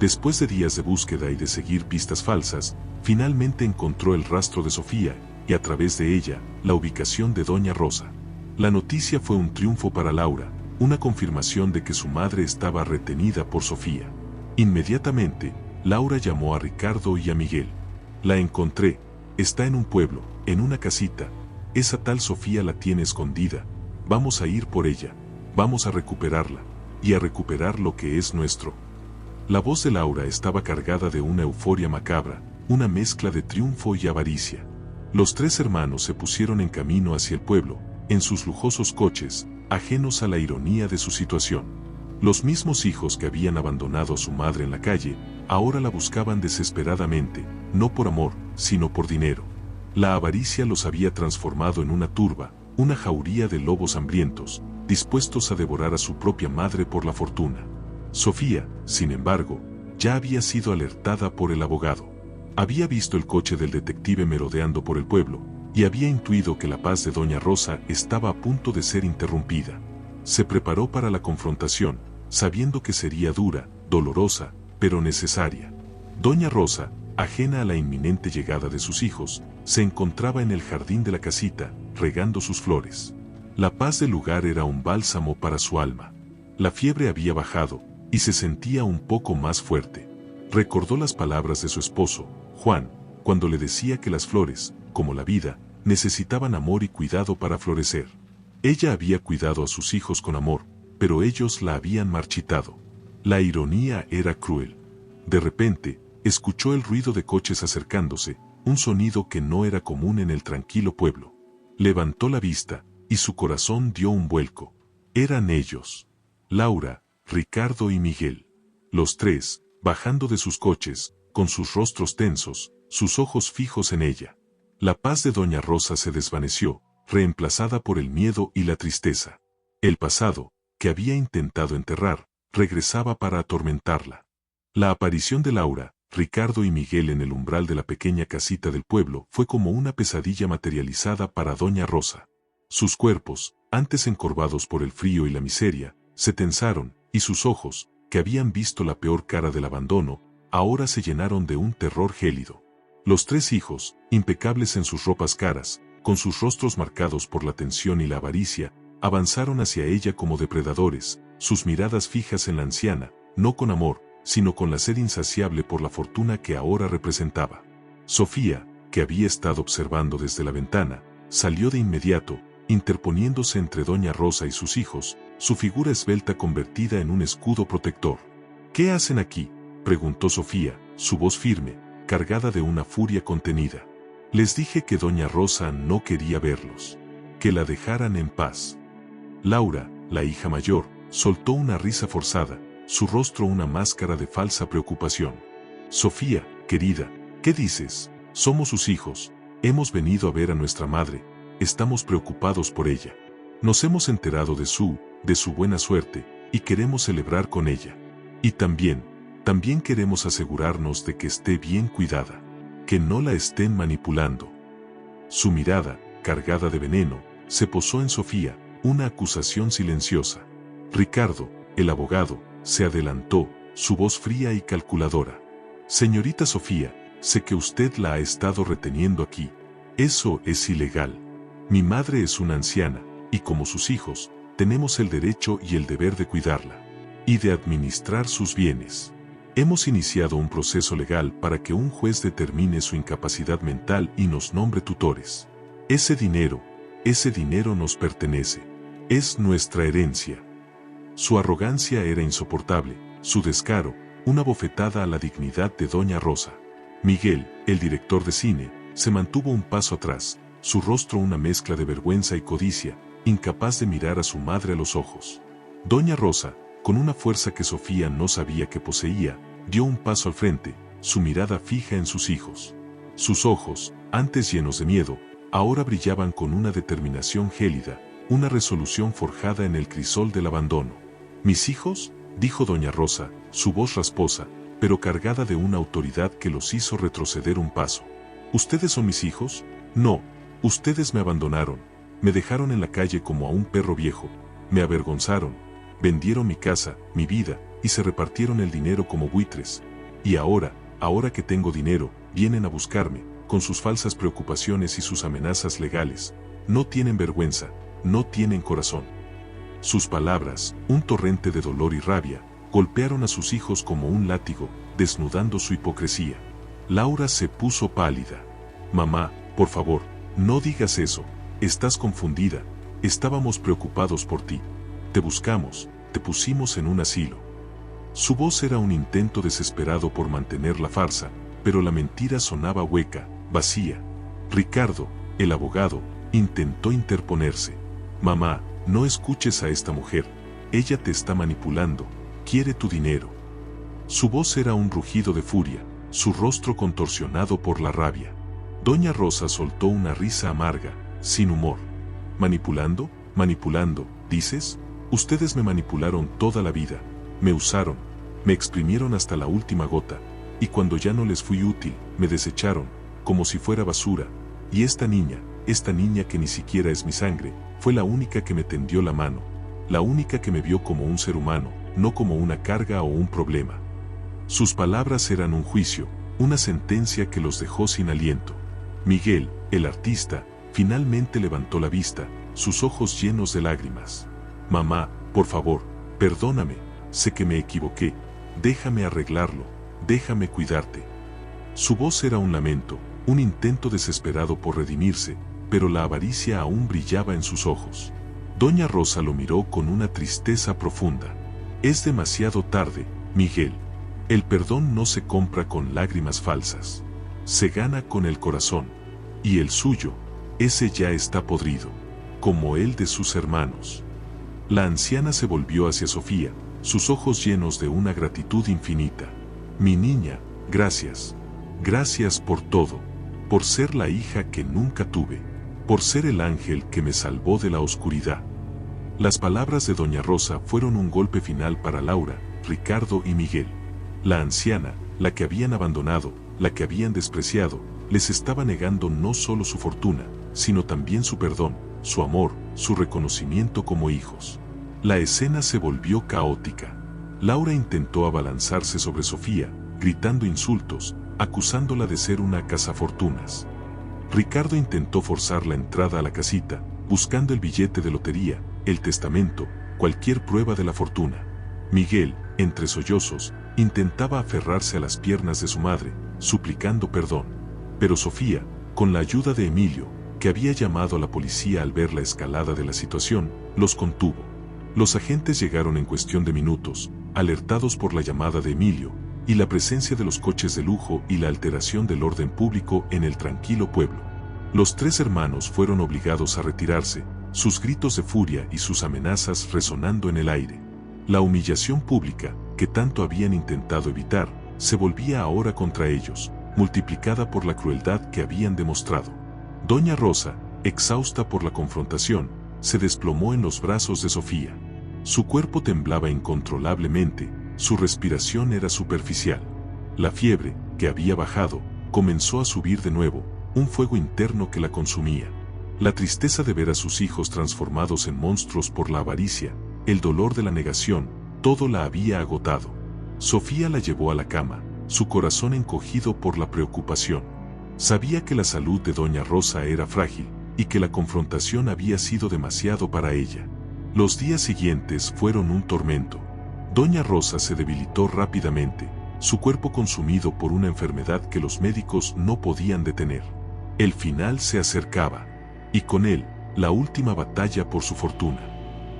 Después de días de búsqueda y de seguir pistas falsas, finalmente encontró el rastro de Sofía, y a través de ella, la ubicación de doña Rosa. La noticia fue un triunfo para Laura, una confirmación de que su madre estaba retenida por Sofía. Inmediatamente, Laura llamó a Ricardo y a Miguel. La encontré, está en un pueblo, en una casita, esa tal Sofía la tiene escondida, vamos a ir por ella, vamos a recuperarla, y a recuperar lo que es nuestro. La voz de Laura estaba cargada de una euforia macabra, una mezcla de triunfo y avaricia. Los tres hermanos se pusieron en camino hacia el pueblo, en sus lujosos coches, ajenos a la ironía de su situación. Los mismos hijos que habían abandonado a su madre en la calle, ahora la buscaban desesperadamente, no por amor, sino por dinero. La avaricia los había transformado en una turba, una jauría de lobos hambrientos, dispuestos a devorar a su propia madre por la fortuna. Sofía, sin embargo, ya había sido alertada por el abogado. Había visto el coche del detective merodeando por el pueblo, y había intuido que la paz de doña Rosa estaba a punto de ser interrumpida. Se preparó para la confrontación, sabiendo que sería dura, dolorosa, pero necesaria. Doña Rosa, ajena a la inminente llegada de sus hijos, se encontraba en el jardín de la casita, regando sus flores. La paz del lugar era un bálsamo para su alma. La fiebre había bajado, y se sentía un poco más fuerte. Recordó las palabras de su esposo, Juan, cuando le decía que las flores, como la vida, necesitaban amor y cuidado para florecer. Ella había cuidado a sus hijos con amor, pero ellos la habían marchitado. La ironía era cruel. De repente, escuchó el ruido de coches acercándose, un sonido que no era común en el tranquilo pueblo. Levantó la vista, y su corazón dio un vuelco. Eran ellos. Laura, Ricardo y Miguel. Los tres, bajando de sus coches, con sus rostros tensos, sus ojos fijos en ella. La paz de doña Rosa se desvaneció, reemplazada por el miedo y la tristeza. El pasado, que había intentado enterrar, regresaba para atormentarla. La aparición de Laura, Ricardo y Miguel en el umbral de la pequeña casita del pueblo fue como una pesadilla materializada para doña Rosa. Sus cuerpos, antes encorvados por el frío y la miseria, se tensaron, y sus ojos, que habían visto la peor cara del abandono, ahora se llenaron de un terror gélido. Los tres hijos, impecables en sus ropas caras, con sus rostros marcados por la tensión y la avaricia, avanzaron hacia ella como depredadores, sus miradas fijas en la anciana, no con amor, sino con la sed insaciable por la fortuna que ahora representaba. Sofía, que había estado observando desde la ventana, salió de inmediato, interponiéndose entre doña Rosa y sus hijos, su figura esbelta convertida en un escudo protector. ¿Qué hacen aquí?, preguntó Sofía, su voz firme, cargada de una furia contenida. Les dije que doña Rosa no quería verlos, que la dejaran en paz. Laura, la hija mayor, soltó una risa forzada, su rostro una máscara de falsa preocupación. Sofía, querida, ¿qué dices? Somos sus hijos, hemos venido a ver a nuestra madre, estamos preocupados por ella. Nos hemos enterado de su buena suerte, y queremos celebrar con ella. Y también queremos asegurarnos de que esté bien cuidada, que no la estén manipulando. Su mirada, cargada de veneno, se posó en Sofía, una acusación silenciosa. Ricardo, el abogado, se adelantó, su voz fría y calculadora. Señorita Sofía, sé que usted la ha estado reteniendo aquí. Eso es ilegal. Mi madre es una anciana, y como sus hijos, tenemos el derecho y el deber de cuidarla, y de administrar sus bienes. Hemos iniciado un proceso legal para que un juez determine su incapacidad mental y nos nombre tutores. Ese dinero nos pertenece. Es nuestra herencia. Su arrogancia era insoportable, su descaro, una bofetada a la dignidad de doña Rosa. Miguel, el director de cine, se mantuvo un paso atrás, su rostro una mezcla de vergüenza y codicia, incapaz de mirar a su madre a los ojos. Doña Rosa, con una fuerza que Sofía no sabía que poseía, dio un paso al frente, su mirada fija en sus hijos. Sus ojos, antes llenos de miedo, ahora brillaban con una determinación gélida, una resolución forjada en el crisol del abandono. «¿Mis hijos?», dijo doña Rosa, su voz rasposa, pero cargada de una autoridad que los hizo retroceder un paso. «¿Ustedes son mis hijos? No, ustedes me abandonaron, me dejaron en la calle como a un perro viejo, me avergonzaron, vendieron mi casa, mi vida, y se repartieron el dinero como buitres. Y ahora que tengo dinero, vienen a buscarme, con sus falsas preocupaciones y sus amenazas legales. No tienen vergüenza, no tienen corazón». Sus palabras, un torrente de dolor y rabia, golpearon a sus hijos como un látigo, desnudando su hipocresía. Laura se puso pálida. «Mamá, por favor, no digas eso, estás confundida, estábamos preocupados por ti. Te buscamos, te pusimos en un asilo». Su voz era un intento desesperado por mantener la farsa, pero la mentira sonaba hueca, vacía. Ricardo, el abogado, intentó interponerse. «Mamá, no escuches a esta mujer, ella te está manipulando, quiere tu dinero». Su voz era un rugido de furia, su rostro contorsionado por la rabia. Doña Rosa soltó una risa amarga, sin humor. «¿Manipulando? ¿Manipulando, dices? Ustedes me manipularon toda la vida, me usaron, me exprimieron hasta la última gota, y cuando ya no les fui útil, me desecharon, como si fuera basura, y esta niña que ni siquiera es mi sangre, fue la única que me tendió la mano, la única que me vio como un ser humano, no como una carga o un problema». Sus palabras eran un juicio, una sentencia que los dejó sin aliento. Miguel, el artista, finalmente levantó la vista, sus ojos llenos de lágrimas. «Mamá, por favor, perdóname, sé que me equivoqué, déjame arreglarlo, déjame cuidarte». Su voz era un lamento, un intento desesperado por redimirse, pero la avaricia aún brillaba en sus ojos. Doña Rosa lo miró con una tristeza profunda. «Es demasiado tarde, Miguel. El perdón no se compra con lágrimas falsas. Se gana con el corazón. Y el suyo, ese ya está podrido, como el de sus hermanos». La anciana se volvió hacia Sofía, sus ojos llenos de una gratitud infinita. «Mi niña, gracias. Gracias por todo, por ser la hija que nunca tuve, por ser el ángel que me salvó de la oscuridad». Las palabras de doña Rosa fueron un golpe final para Laura, Ricardo y Miguel. La anciana, la que habían abandonado, la que habían despreciado, les estaba negando no solo su fortuna, sino también su perdón, su amor, su reconocimiento como hijos. La escena se volvió caótica. Laura intentó abalanzarse sobre Sofía, gritando insultos, acusándola de ser una cazafortunas. Ricardo intentó forzar la entrada a la casita, buscando el billete de lotería, el testamento, cualquier prueba de la fortuna. Miguel, entre sollozos, intentaba aferrarse a las piernas de su madre, suplicando perdón. Pero Sofía, con la ayuda de Emilio, que había llamado a la policía al ver la escalada de la situación, los contuvo. Los agentes llegaron en cuestión de minutos, alertados por la llamada de Emilio, y la presencia de los coches de lujo y la alteración del orden público en el tranquilo pueblo. Los tres hermanos fueron obligados a retirarse, sus gritos de furia y sus amenazas resonando en el aire. La humillación pública, que tanto habían intentado evitar, se volvía ahora contra ellos, multiplicada por la crueldad que habían demostrado. Doña Rosa, exhausta por la confrontación, se desplomó en los brazos de Sofía. Su cuerpo temblaba incontrolablemente, su respiración era superficial. La fiebre, que había bajado, comenzó a subir de nuevo, un fuego interno que la consumía. La tristeza de ver a sus hijos transformados en monstruos por la avaricia, el dolor de la negación, todo la había agotado. Sofía la llevó a la cama, su corazón encogido por la preocupación. Sabía que la salud de Doña Rosa era frágil, y que la confrontación había sido demasiado para ella. Los días siguientes fueron un tormento. Doña Rosa se debilitó rápidamente, su cuerpo consumido por una enfermedad que los médicos no podían detener. El final se acercaba, y con él, la última batalla por su fortuna.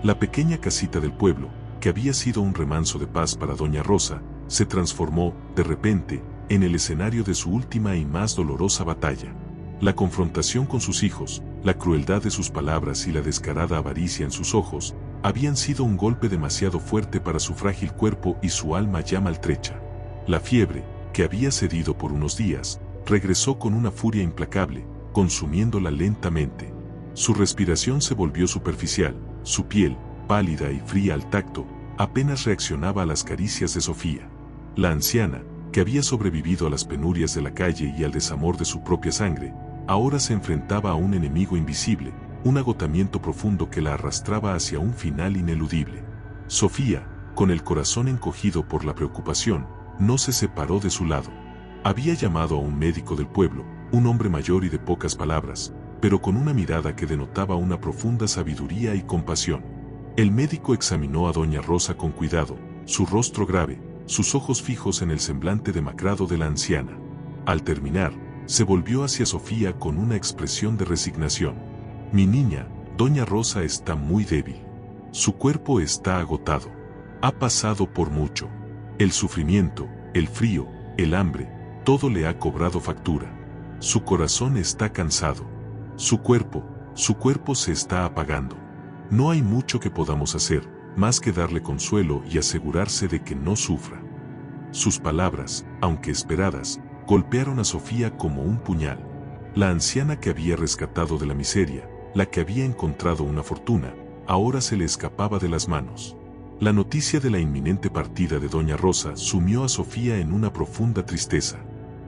La pequeña casita del pueblo, que había sido un remanso de paz para Doña Rosa, se transformó, de repente, en el escenario de su última y más dolorosa batalla. La confrontación con sus hijos, la crueldad de sus palabras y la descarada avaricia en sus ojos, habían sido un golpe demasiado fuerte para su frágil cuerpo y su alma ya maltrecha. La fiebre, que había cedido por unos días, regresó con una furia implacable, consumiéndola lentamente. Su respiración se volvió superficial, su piel, pálida y fría al tacto, apenas reaccionaba a las caricias de Sofía. La anciana, que había sobrevivido a las penurias de la calle y al desamor de su propia sangre, ahora se enfrentaba a un enemigo invisible, un agotamiento profundo que la arrastraba hacia un final ineludible. Sofía, con el corazón encogido por la preocupación, no se separó de su lado. Había llamado a un médico del pueblo, un hombre mayor y de pocas palabras, pero con una mirada que denotaba una profunda sabiduría y compasión. El médico examinó a Doña Rosa con cuidado, su rostro grave, sus ojos fijos en el semblante demacrado de la anciana. Al terminar, se volvió hacia Sofía con una expresión de resignación. Mi niña, Doña Rosa está muy débil. Su cuerpo está agotado. Ha pasado por mucho. El sufrimiento, el frío, el hambre, todo le ha cobrado factura. Su corazón está cansado. Su cuerpo se está apagando. No hay mucho que podamos hacer, más que darle consuelo y asegurarse de que no sufra. Sus palabras, aunque esperadas, golpearon a Sofía como un puñal. La anciana que había rescatado de la miseria, la que había encontrado una fortuna, ahora se le escapaba de las manos. La noticia de la inminente partida de Doña Rosa sumió a Sofía en una profunda tristeza.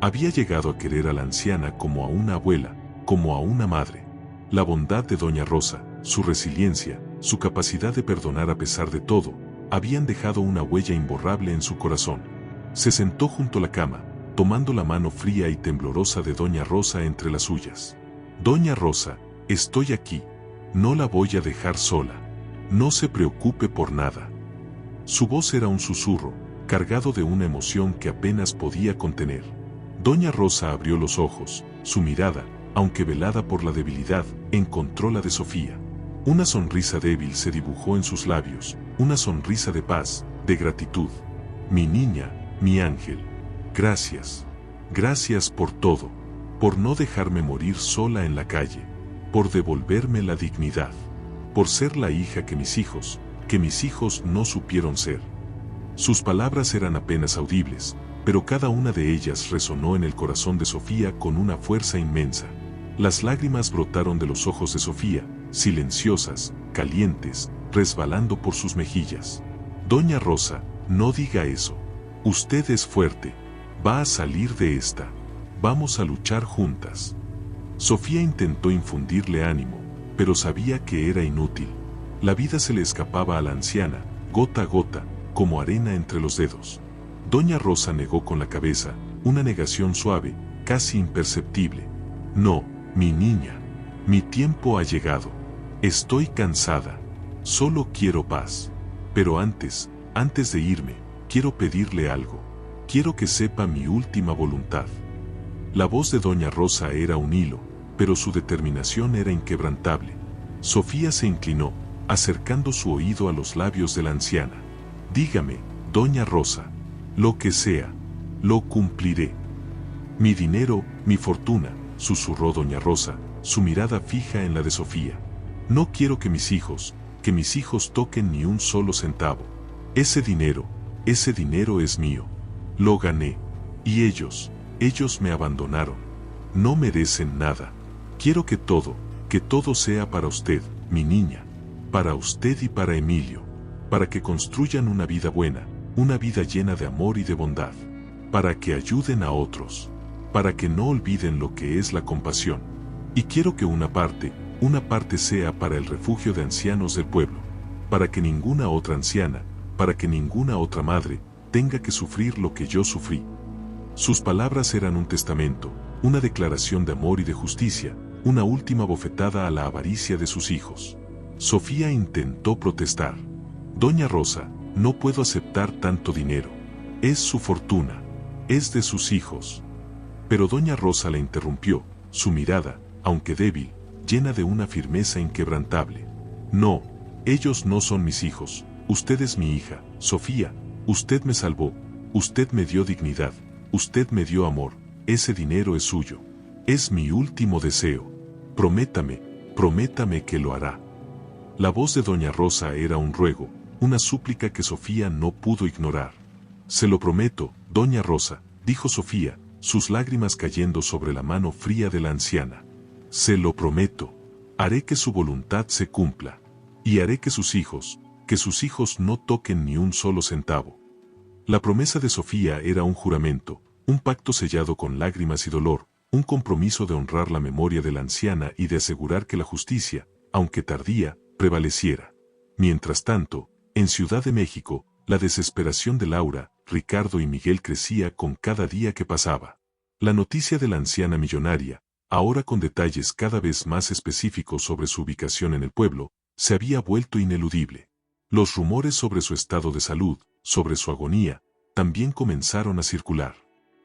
Había llegado a querer a la anciana como a una abuela, como a una madre. La bondad de Doña Rosa, su resiliencia, su capacidad de perdonar a pesar de todo, habían dejado una huella imborrable en su corazón. Se sentó junto a la cama, tomando la mano fría y temblorosa de Doña Rosa entre las suyas. Doña Rosa, estoy aquí. No la voy a dejar sola. No se preocupe por nada. Su voz era un susurro, cargado de una emoción que apenas podía contener. Doña Rosa abrió los ojos, su mirada, aunque velada por la debilidad, encontró la de Sofía. Una sonrisa débil se dibujó en sus labios, una sonrisa de paz, de gratitud. Mi niña, mi ángel. Gracias. Gracias por todo. Por no dejarme morir sola en la calle. Por devolverme la dignidad. Por ser la hija que mis hijos no supieron ser. Sus palabras eran apenas audibles, pero cada una de ellas resonó en el corazón de Sofía con una fuerza inmensa. Las lágrimas brotaron de los ojos de Sofía, silenciosas, calientes, resbalando por sus mejillas. Doña Rosa, no diga eso. Usted es fuerte. Va a salir de esta. Vamos a luchar juntas. Sofía intentó infundirle ánimo, pero sabía que era inútil. La vida se le escapaba a la anciana, gota a gota, como arena entre los dedos. Doña Rosa negó con la cabeza, una negación suave, casi imperceptible. No, mi niña. Mi tiempo ha llegado. Estoy cansada. Solo quiero paz. Pero antes de irme, quiero pedirle algo. Quiero que sepa mi última voluntad. La voz de Doña Rosa era un hilo, pero su determinación era inquebrantable. Sofía se inclinó, acercando su oído a los labios de la anciana. Dígame, doña Rosa, lo que sea, lo cumpliré. Mi dinero, mi fortuna, susurró doña Rosa, su mirada fija en la de Sofía. No quiero que mis hijos toquen ni un solo centavo. Ese dinero es mío. Lo gané. Y ellos me abandonaron. No merecen nada. Quiero que todo sea para usted, mi niña. Para usted y para Emilio. Para que construyan una vida buena, una vida llena de amor y de bondad. Para que ayuden a otros. Para que no olviden lo que es la compasión. Y quiero que una parte sea para el refugio de ancianos del pueblo. Para que ninguna otra anciana, para que ninguna otra madre, tenga que sufrir lo que yo sufrí. Sus palabras eran un testamento, una declaración de amor y de justicia, una última bofetada a la avaricia de sus hijos. Sofía intentó protestar. Doña Rosa, no puedo aceptar tanto dinero. Es su fortuna. Es de sus hijos. Pero doña Rosa la interrumpió, su mirada, aunque débil, llena de una firmeza inquebrantable. No, ellos no son mis hijos. Usted es mi hija, Sofía. Usted me salvó. Usted me dio dignidad. Usted me dio amor. Ese dinero es suyo. Es mi último deseo. Prométame que lo hará. La voz de doña Rosa era un ruego, una súplica que Sofía no pudo ignorar. Se lo prometo, doña Rosa, dijo Sofía, sus lágrimas cayendo sobre la mano fría de la anciana. Se lo prometo. Haré que su voluntad se cumpla. Y haré que sus hijos no toquen ni un solo centavo. La promesa de Sofía era un juramento, un pacto sellado con lágrimas y dolor, un compromiso de honrar la memoria de la anciana y de asegurar que la justicia, aunque tardía, prevaleciera. Mientras tanto, en Ciudad de México, la desesperación de Laura, Ricardo y Miguel crecía con cada día que pasaba. La noticia de la anciana millonaria, ahora con detalles cada vez más específicos sobre su ubicación en el pueblo, se había vuelto ineludible. Los rumores sobre su estado de salud, sobre su agonía, también comenzaron a circular.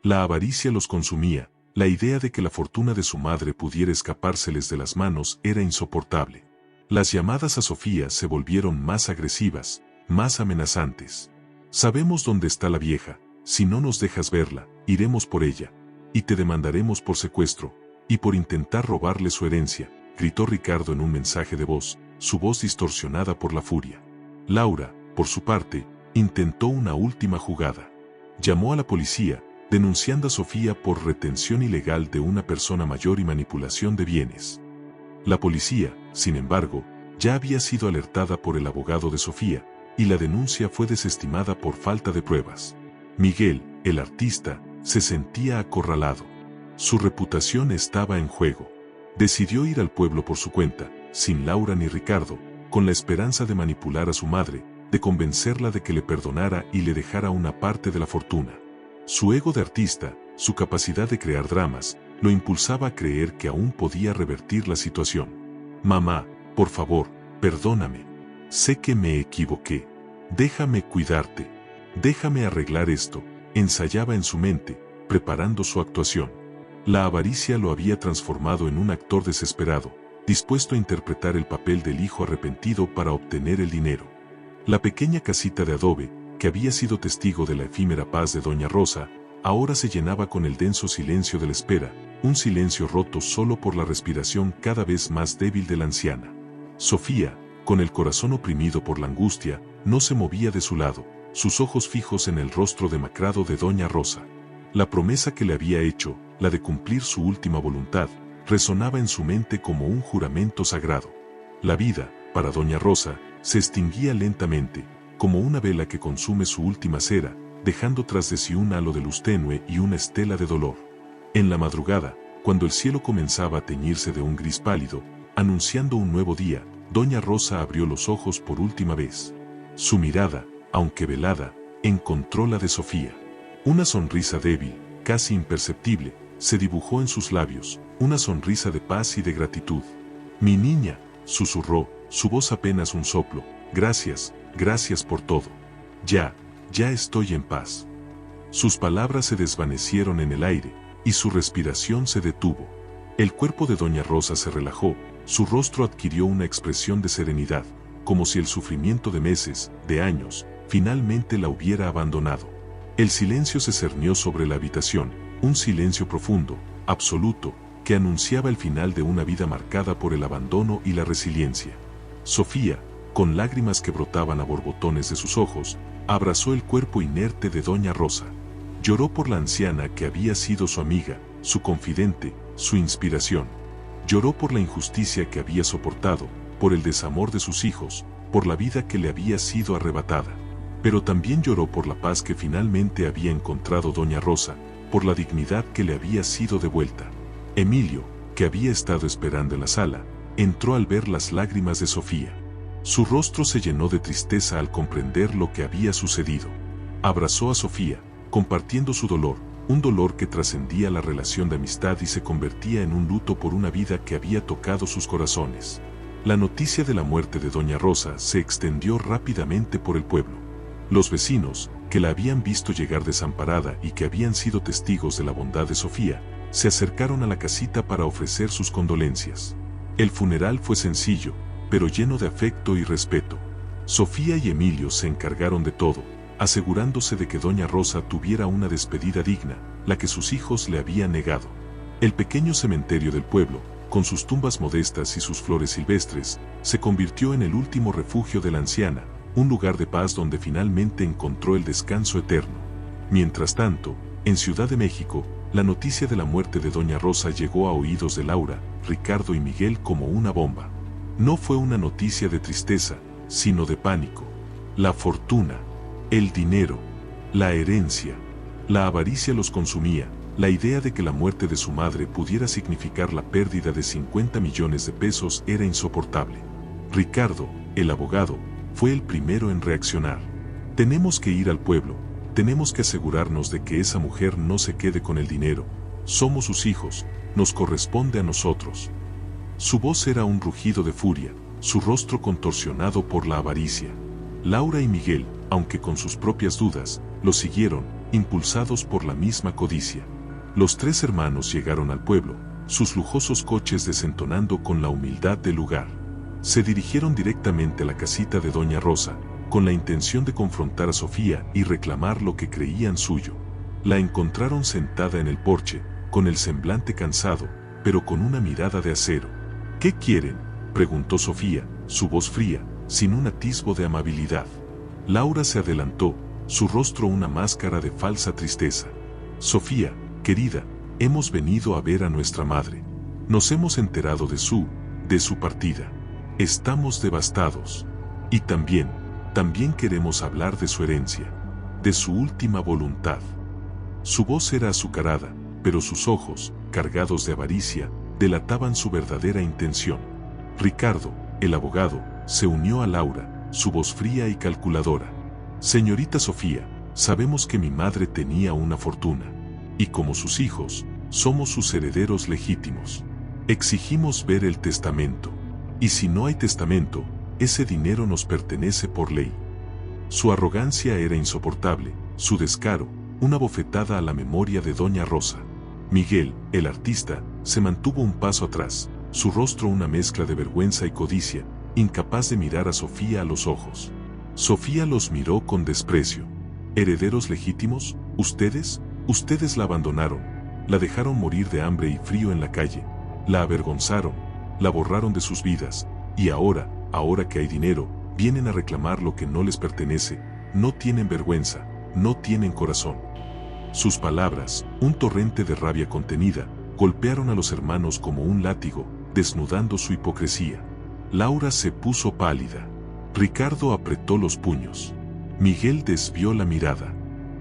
La avaricia los consumía, la idea de que la fortuna de su madre pudiera escapárseles de las manos era insoportable. Las llamadas a Sofía se volvieron más agresivas, más amenazantes. Sabemos dónde está la vieja, si no nos dejas verla, iremos por ella, y te demandaremos por secuestro, y por intentar robarle su herencia, gritó Ricardo en un mensaje de voz, su voz distorsionada por la furia. Laura, por su parte, intentó una última jugada. Llamó a la policía, denunciando a Sofía por retención ilegal de una persona mayor y manipulación de bienes. La policía, sin embargo, ya había sido alertada por el abogado de Sofía, y la denuncia fue desestimada por falta de pruebas. Miguel, el artista, se sentía acorralado. Su reputación estaba en juego. Decidió ir al pueblo por su cuenta, sin Laura ni Ricardo, con la esperanza de manipular a su madre, de convencerla de que le perdonara y le dejara una parte de la fortuna. Su ego de artista, su capacidad de crear dramas, lo impulsaba a creer que aún podía revertir la situación. Mamá, por favor, perdóname. Sé que me equivoqué. Déjame cuidarte. Déjame arreglar esto, ensayaba en su mente, preparando su actuación. La avaricia lo había transformado en un actor desesperado, dispuesto a interpretar el papel del hijo arrepentido para obtener el dinero. La pequeña casita de adobe, que había sido testigo de la efímera paz de doña Rosa, ahora se llenaba con el denso silencio de la espera, un silencio roto solo por la respiración cada vez más débil de la anciana. Sofía, con el corazón oprimido por la angustia, no se movía de su lado, sus ojos fijos en el rostro demacrado de doña Rosa. La promesa que le había hecho, la de cumplir su última voluntad, resonaba en su mente como un juramento sagrado. La vida, para doña Rosa, se extinguía lentamente, como una vela que consume su última cera, dejando tras de sí un halo de luz tenue y una estela de dolor. En la madrugada, cuando el cielo comenzaba a teñirse de un gris pálido, anunciando un nuevo día, doña Rosa abrió los ojos por última vez. Su mirada, aunque velada, encontró la de Sofía. Una sonrisa débil, casi imperceptible, se dibujó en sus labios, una sonrisa de paz y de gratitud. «Mi niña», susurró, su voz apenas un soplo, «gracias, gracias por todo. Ya estoy en paz». Sus palabras se desvanecieron en el aire, y su respiración se detuvo. El cuerpo de doña Rosa se relajó, su rostro adquirió una expresión de serenidad, como si el sufrimiento de meses, de años, finalmente la hubiera abandonado. El silencio se cernió sobre la habitación, un silencio profundo, absoluto, que anunciaba el final de una vida marcada por el abandono y la resiliencia. Sofía, con lágrimas que brotaban a borbotones de sus ojos, abrazó el cuerpo inerte de doña Rosa. Lloró por la anciana que había sido su amiga, su confidente, su inspiración. Lloró por la injusticia que había soportado, por el desamor de sus hijos, por la vida que le había sido arrebatada. Pero también lloró por la paz que finalmente había encontrado doña Rosa, por la dignidad que le había sido devuelta. Emilio, que había estado esperando en la sala, entró al ver las lágrimas de Sofía. Su rostro se llenó de tristeza al comprender lo que había sucedido. Abrazó a Sofía, compartiendo su dolor, un dolor que trascendía la relación de amistad y se convertía en un luto por una vida que había tocado sus corazones. La noticia de la muerte de doña Rosa se extendió rápidamente por el pueblo. Los vecinos, que la habían visto llegar desamparada y que habían sido testigos de la bondad de Sofía, se acercaron a la casita para ofrecer sus condolencias. El funeral fue sencillo, pero lleno de afecto y respeto. Sofía y Emilio se encargaron de todo, asegurándose de que doña Rosa tuviera una despedida digna, la que sus hijos le habían negado. El pequeño cementerio del pueblo, con sus tumbas modestas y sus flores silvestres, se convirtió en el último refugio de la anciana, un lugar de paz donde finalmente encontró el descanso eterno. Mientras tanto, en Ciudad de México, la noticia de la muerte de doña Rosa llegó a oídos de Laura, Ricardo y Miguel como una bomba. No fue una noticia de tristeza, sino de pánico. La fortuna, el dinero, la herencia, la avaricia los consumía. La idea de que la muerte de su madre pudiera significar la pérdida de 50 millones de pesos era insoportable. Ricardo, el abogado, fue el primero en reaccionar. Tenemos que ir al pueblo, tenemos que asegurarnos de que esa mujer no se quede con el dinero. Somos sus hijos, nos corresponde a nosotros. Su voz era un rugido de furia, su rostro contorsionado por la avaricia. Laura y Miguel, aunque con sus propias dudas, lo siguieron, impulsados por la misma codicia. Los tres hermanos llegaron al pueblo, sus lujosos coches desentonando con la humildad del lugar. Se dirigieron directamente a la casita de doña Rosa, con la intención de confrontar a Sofía y reclamar lo que creían suyo. La encontraron sentada en el porche, con el semblante cansado, pero con una mirada de acero. ¿Qué quieren?, preguntó Sofía, su voz fría, sin un atisbo de amabilidad. Laura se adelantó, su rostro una máscara de falsa tristeza. Sofía, querida, hemos venido a ver a nuestra madre. Nos hemos enterado de su partida. Estamos devastados. Y también queremos hablar de su herencia, de su última voluntad. Su voz era azucarada, pero sus ojos, cargados de avaricia, delataban su verdadera intención. Ricardo, el abogado, se unió a Laura, su voz fría y calculadora. Señorita Sofía, sabemos que mi madre tenía una fortuna, y como sus hijos, somos sus herederos legítimos. Exigimos ver el testamento. Y si no hay testamento, ese dinero nos pertenece por ley. Su arrogancia era insoportable, su descaro, una bofetada a la memoria de doña Rosa. Miguel, el artista, se mantuvo un paso atrás, su rostro una mezcla de vergüenza y codicia, incapaz de mirar a Sofía a los ojos. Sofía los miró con desprecio. ¿Herederos legítimos? ¿Ustedes? Ustedes la abandonaron, la dejaron morir de hambre y frío en la calle, la avergonzaron, la borraron de sus vidas, y ahora que hay dinero, vienen a reclamar lo que no les pertenece. No tienen vergüenza, no tienen corazón. Sus palabras, un torrente de rabia contenida, golpearon a los hermanos como un látigo, desnudando su hipocresía. Laura se puso pálida. Ricardo apretó los puños. Miguel desvió la mirada.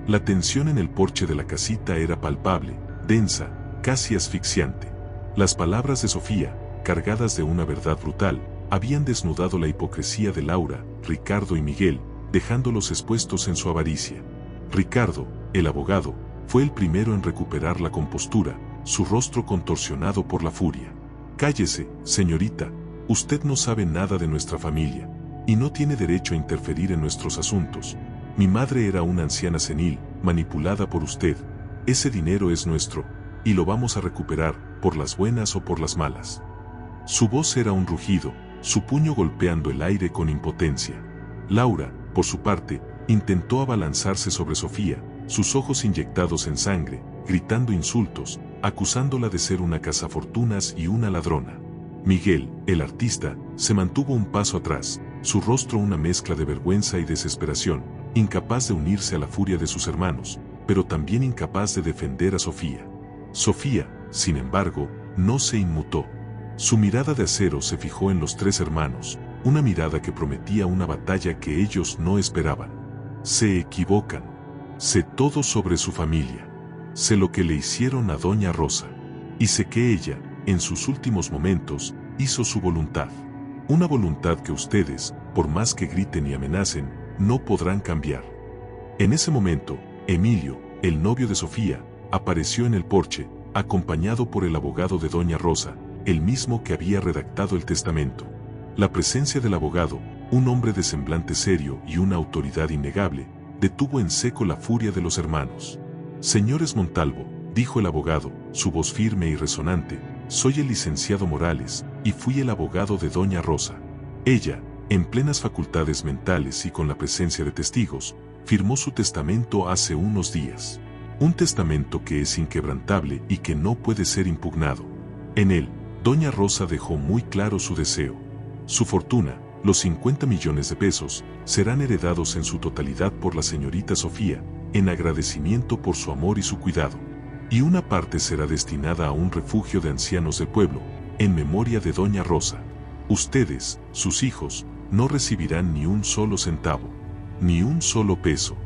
La tensión en el porche de la casita era palpable, densa, casi asfixiante. Las palabras de Sofía, cargadas de una verdad brutal, habían desnudado la hipocresía de Laura, Ricardo y Miguel, dejándolos expuestos en su avaricia. Ricardo, el abogado, fue el primero en recuperar la compostura, su rostro contorsionado por la furia. Cállese, señorita, usted no sabe nada de nuestra familia, y no tiene derecho a interferir en nuestros asuntos. Mi madre era una anciana senil, manipulada por usted. Ese dinero es nuestro, y lo vamos a recuperar, por las buenas o por las malas. Su voz era un rugido, su puño golpeando el aire con impotencia. Laura, por su parte, intentó abalanzarse sobre Sofía, sus ojos inyectados en sangre, gritando insultos, acusándola de ser una cazafortunas y una ladrona. Miguel, el artista, se mantuvo un paso atrás, su rostro una mezcla de vergüenza y desesperación, incapaz de unirse a la furia de sus hermanos, pero también incapaz de defender a Sofía. Sofía, sin embargo, no se inmutó. Su mirada de acero se fijó en los tres hermanos, una mirada que prometía una batalla que ellos no esperaban. Se equivocan. Sé todo sobre su familia. Sé lo que le hicieron a Doña Rosa. Y sé que ella, en sus últimos momentos, hizo su voluntad. Una voluntad que ustedes, por más que griten y amenacen, no podrán cambiar. En ese momento, Emilio, el novio de Sofía, apareció en el porche, acompañado por el abogado de Doña Rosa, el mismo que había redactado el testamento. La presencia del abogado, un hombre de semblante serio y una autoridad innegable, detuvo en seco la furia de los hermanos. Señores Montalvo, dijo el abogado, su voz firme y resonante, soy el licenciado Morales, y fui el abogado de Doña Rosa. Ella, en plenas facultades mentales y con la presencia de testigos, firmó su testamento hace unos días. Un testamento que es inquebrantable y que no puede ser impugnado. En él, Doña Rosa dejó muy claro su deseo. Su fortuna, los 50 millones de pesos, serán heredados en su totalidad por la señorita Sofía, en agradecimiento por su amor y su cuidado. Y una parte será destinada a un refugio de ancianos del pueblo, en memoria de Doña Rosa. Ustedes, sus hijos, no recibirán ni un solo centavo, ni un solo peso.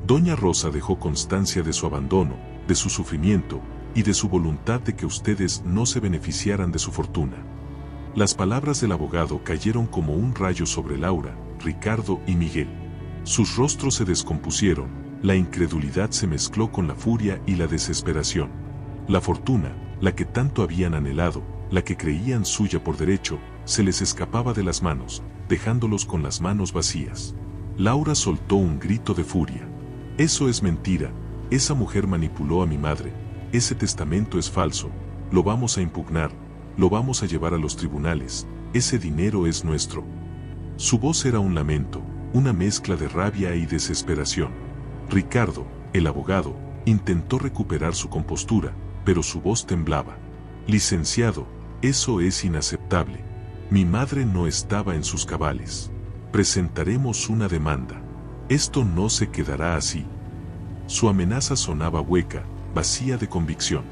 Doña Rosa dejó constancia de su abandono, de su sufrimiento, y de su voluntad de que ustedes no se beneficiaran de su fortuna. Las palabras del abogado cayeron como un rayo sobre Laura, Ricardo y Miguel. Sus rostros se descompusieron, la incredulidad se mezcló con la furia y la desesperación. La fortuna, la que tanto habían anhelado, la que creían suya por derecho, se les escapaba de las manos, dejándolos con las manos vacías. Laura soltó un grito de furia. Eso es mentira, esa mujer manipuló a mi madre, ese testamento es falso, lo vamos a impugnar, lo vamos a llevar a los tribunales, ese dinero es nuestro. Su voz era un lamento, una mezcla de rabia y desesperación. Ricardo, el abogado, intentó recuperar su compostura, pero su voz temblaba. Licenciado, eso es inaceptable. Mi madre no estaba en sus cabales. Presentaremos una demanda. Esto no se quedará así. Su amenaza sonaba hueca, vacía de convicción.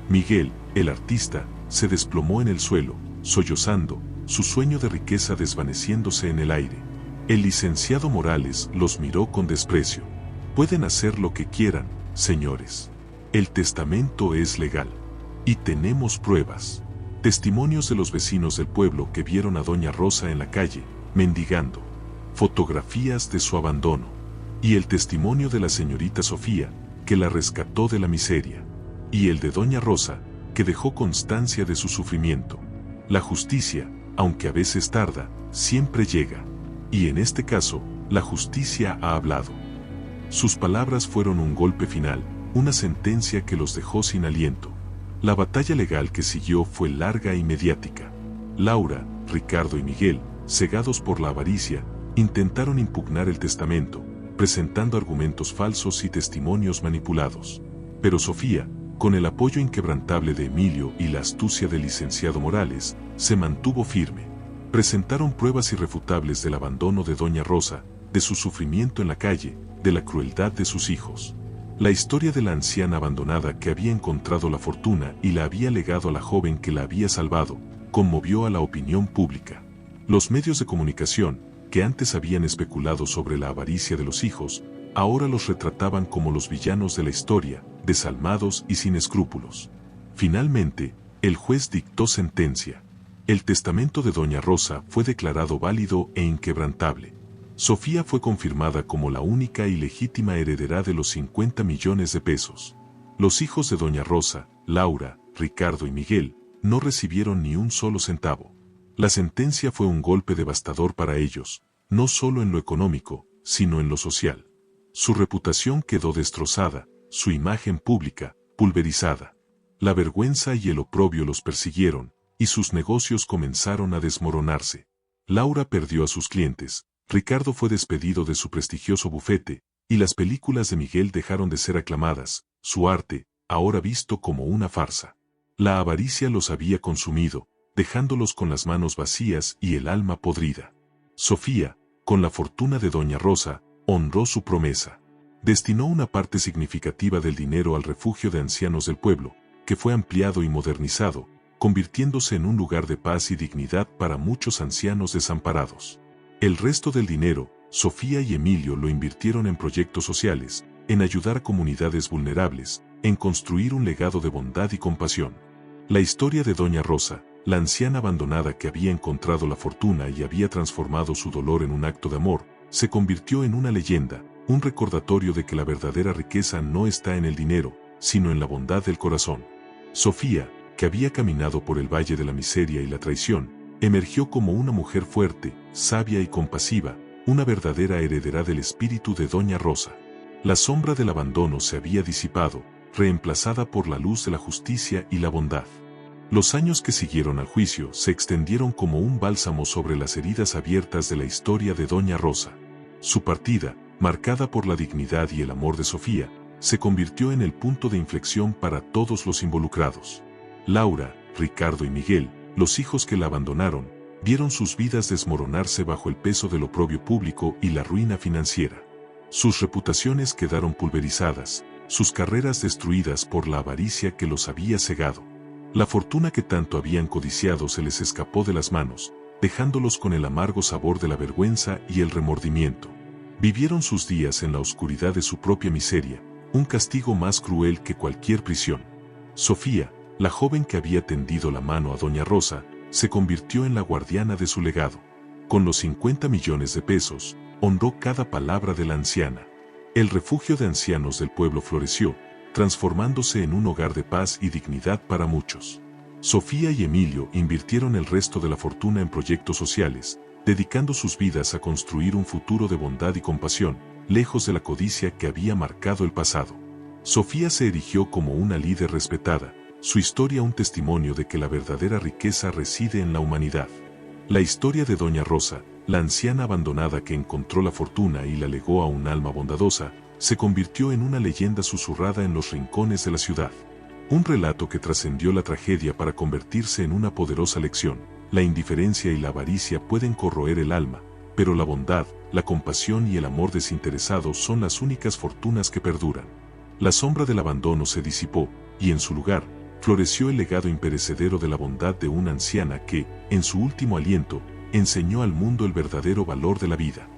Miguel, el artista, se desplomó en el suelo, sollozando, su sueño de riqueza desvaneciéndose en el aire. El licenciado Morales los miró con desprecio. Pueden hacer lo que quieran, señores. El testamento es legal. Y tenemos pruebas. Testimonios de los vecinos del pueblo que vieron a Doña Rosa en la calle, mendigando. Fotografías de su abandono. Y el testimonio de la señorita Sofía, que la rescató de la miseria. Y el de Doña Rosa, que dejó constancia de su sufrimiento. La justicia, aunque a veces tarda, siempre llega. Y en este caso, la justicia ha hablado. Sus palabras fueron un golpe final, una sentencia que los dejó sin aliento. La batalla legal que siguió fue larga y mediática. Laura, Ricardo y Miguel, cegados por la avaricia, intentaron impugnar el testamento, presentando argumentos falsos y testimonios manipulados. Pero Sofía, con el apoyo inquebrantable de Emilio y la astucia del licenciado Morales, se mantuvo firme. Presentaron pruebas irrefutables del abandono de Doña Rosa, de su sufrimiento en la calle, de la crueldad de sus hijos. La historia de la anciana abandonada que había encontrado la fortuna y la había legado a la joven que la había salvado, conmovió a la opinión pública. Los medios de comunicación, que antes habían especulado sobre la avaricia de los hijos, ahora los retrataban como los villanos de la historia, desalmados y sin escrúpulos. Finalmente, el juez dictó sentencia. El testamento de Doña Rosa fue declarado válido e inquebrantable. Sofía fue confirmada como la única y legítima heredera de los 50 millones de pesos. Los hijos de Doña Rosa, Laura, Ricardo y Miguel, no recibieron ni un solo centavo. La sentencia fue un golpe devastador para ellos, no solo en lo económico, sino en lo social. Su reputación quedó destrozada, su imagen pública, pulverizada. La vergüenza y el oprobio los persiguieron, y sus negocios comenzaron a desmoronarse. Laura perdió a sus clientes, Ricardo fue despedido de su prestigioso bufete, y las películas de Miguel dejaron de ser aclamadas, su arte, ahora visto como una farsa. La avaricia los había consumido, dejándolos con las manos vacías y el alma podrida. Sofía, con la fortuna de Doña Rosa, honró su promesa. Destinó una parte significativa del dinero al refugio de ancianos del pueblo, que fue ampliado y modernizado, convirtiéndose en un lugar de paz y dignidad para muchos ancianos desamparados. El resto del dinero, Sofía y Emilio lo invirtieron en proyectos sociales, en ayudar a comunidades vulnerables, en construir un legado de bondad y compasión. La historia de Doña Rosa, la anciana abandonada que había encontrado la fortuna y había transformado su dolor en un acto de amor, se convirtió en una leyenda, un recordatorio de que la verdadera riqueza no está en el dinero, sino en la bondad del corazón. Sofía, que había caminado por el valle de la miseria y la traición, emergió como una mujer fuerte, sabia y compasiva, una verdadera heredera del espíritu de Doña Rosa. La sombra del abandono se había disipado, reemplazada por la luz de la justicia y la bondad. Los años que siguieron al juicio se extendieron como un bálsamo sobre las heridas abiertas de la historia de Doña Rosa. Su partida, marcada por la dignidad y el amor de Sofía, se convirtió en el punto de inflexión para todos los involucrados. Laura, Ricardo y Miguel, los hijos que la abandonaron, vieron sus vidas desmoronarse bajo el peso del oprobio público y la ruina financiera. Sus reputaciones quedaron pulverizadas, sus carreras destruidas por la avaricia que los había cegado. La fortuna que tanto habían codiciado se les escapó de las manos, dejándolos con el amargo sabor de la vergüenza y el remordimiento. Vivieron sus días en la oscuridad de su propia miseria, un castigo más cruel que cualquier prisión. Sofía, la joven que había tendido la mano a Doña Rosa, se convirtió en la guardiana de su legado. Con los 50 millones de pesos, honró cada palabra de la anciana. El refugio de ancianos del pueblo floreció, transformándose en un hogar de paz y dignidad para muchos. Sofía y Emilio invirtieron el resto de la fortuna en proyectos sociales, dedicando sus vidas a construir un futuro de bondad y compasión, lejos de la codicia que había marcado el pasado. Sofía se erigió como una líder respetada, su historia un testimonio de que la verdadera riqueza reside en la humanidad. La historia de Doña Rosa, la anciana abandonada que encontró la fortuna y la legó a un alma bondadosa, se convirtió en una leyenda susurrada en los rincones de la ciudad. Un relato que trascendió la tragedia para convertirse en una poderosa lección. La indiferencia y la avaricia pueden corroer el alma, pero la bondad, la compasión y el amor desinteresado son las únicas fortunas que perduran. La sombra del abandono se disipó, y en su lugar, floreció el legado imperecedero de la bondad de una anciana que, en su último aliento, enseñó al mundo el verdadero valor de la vida.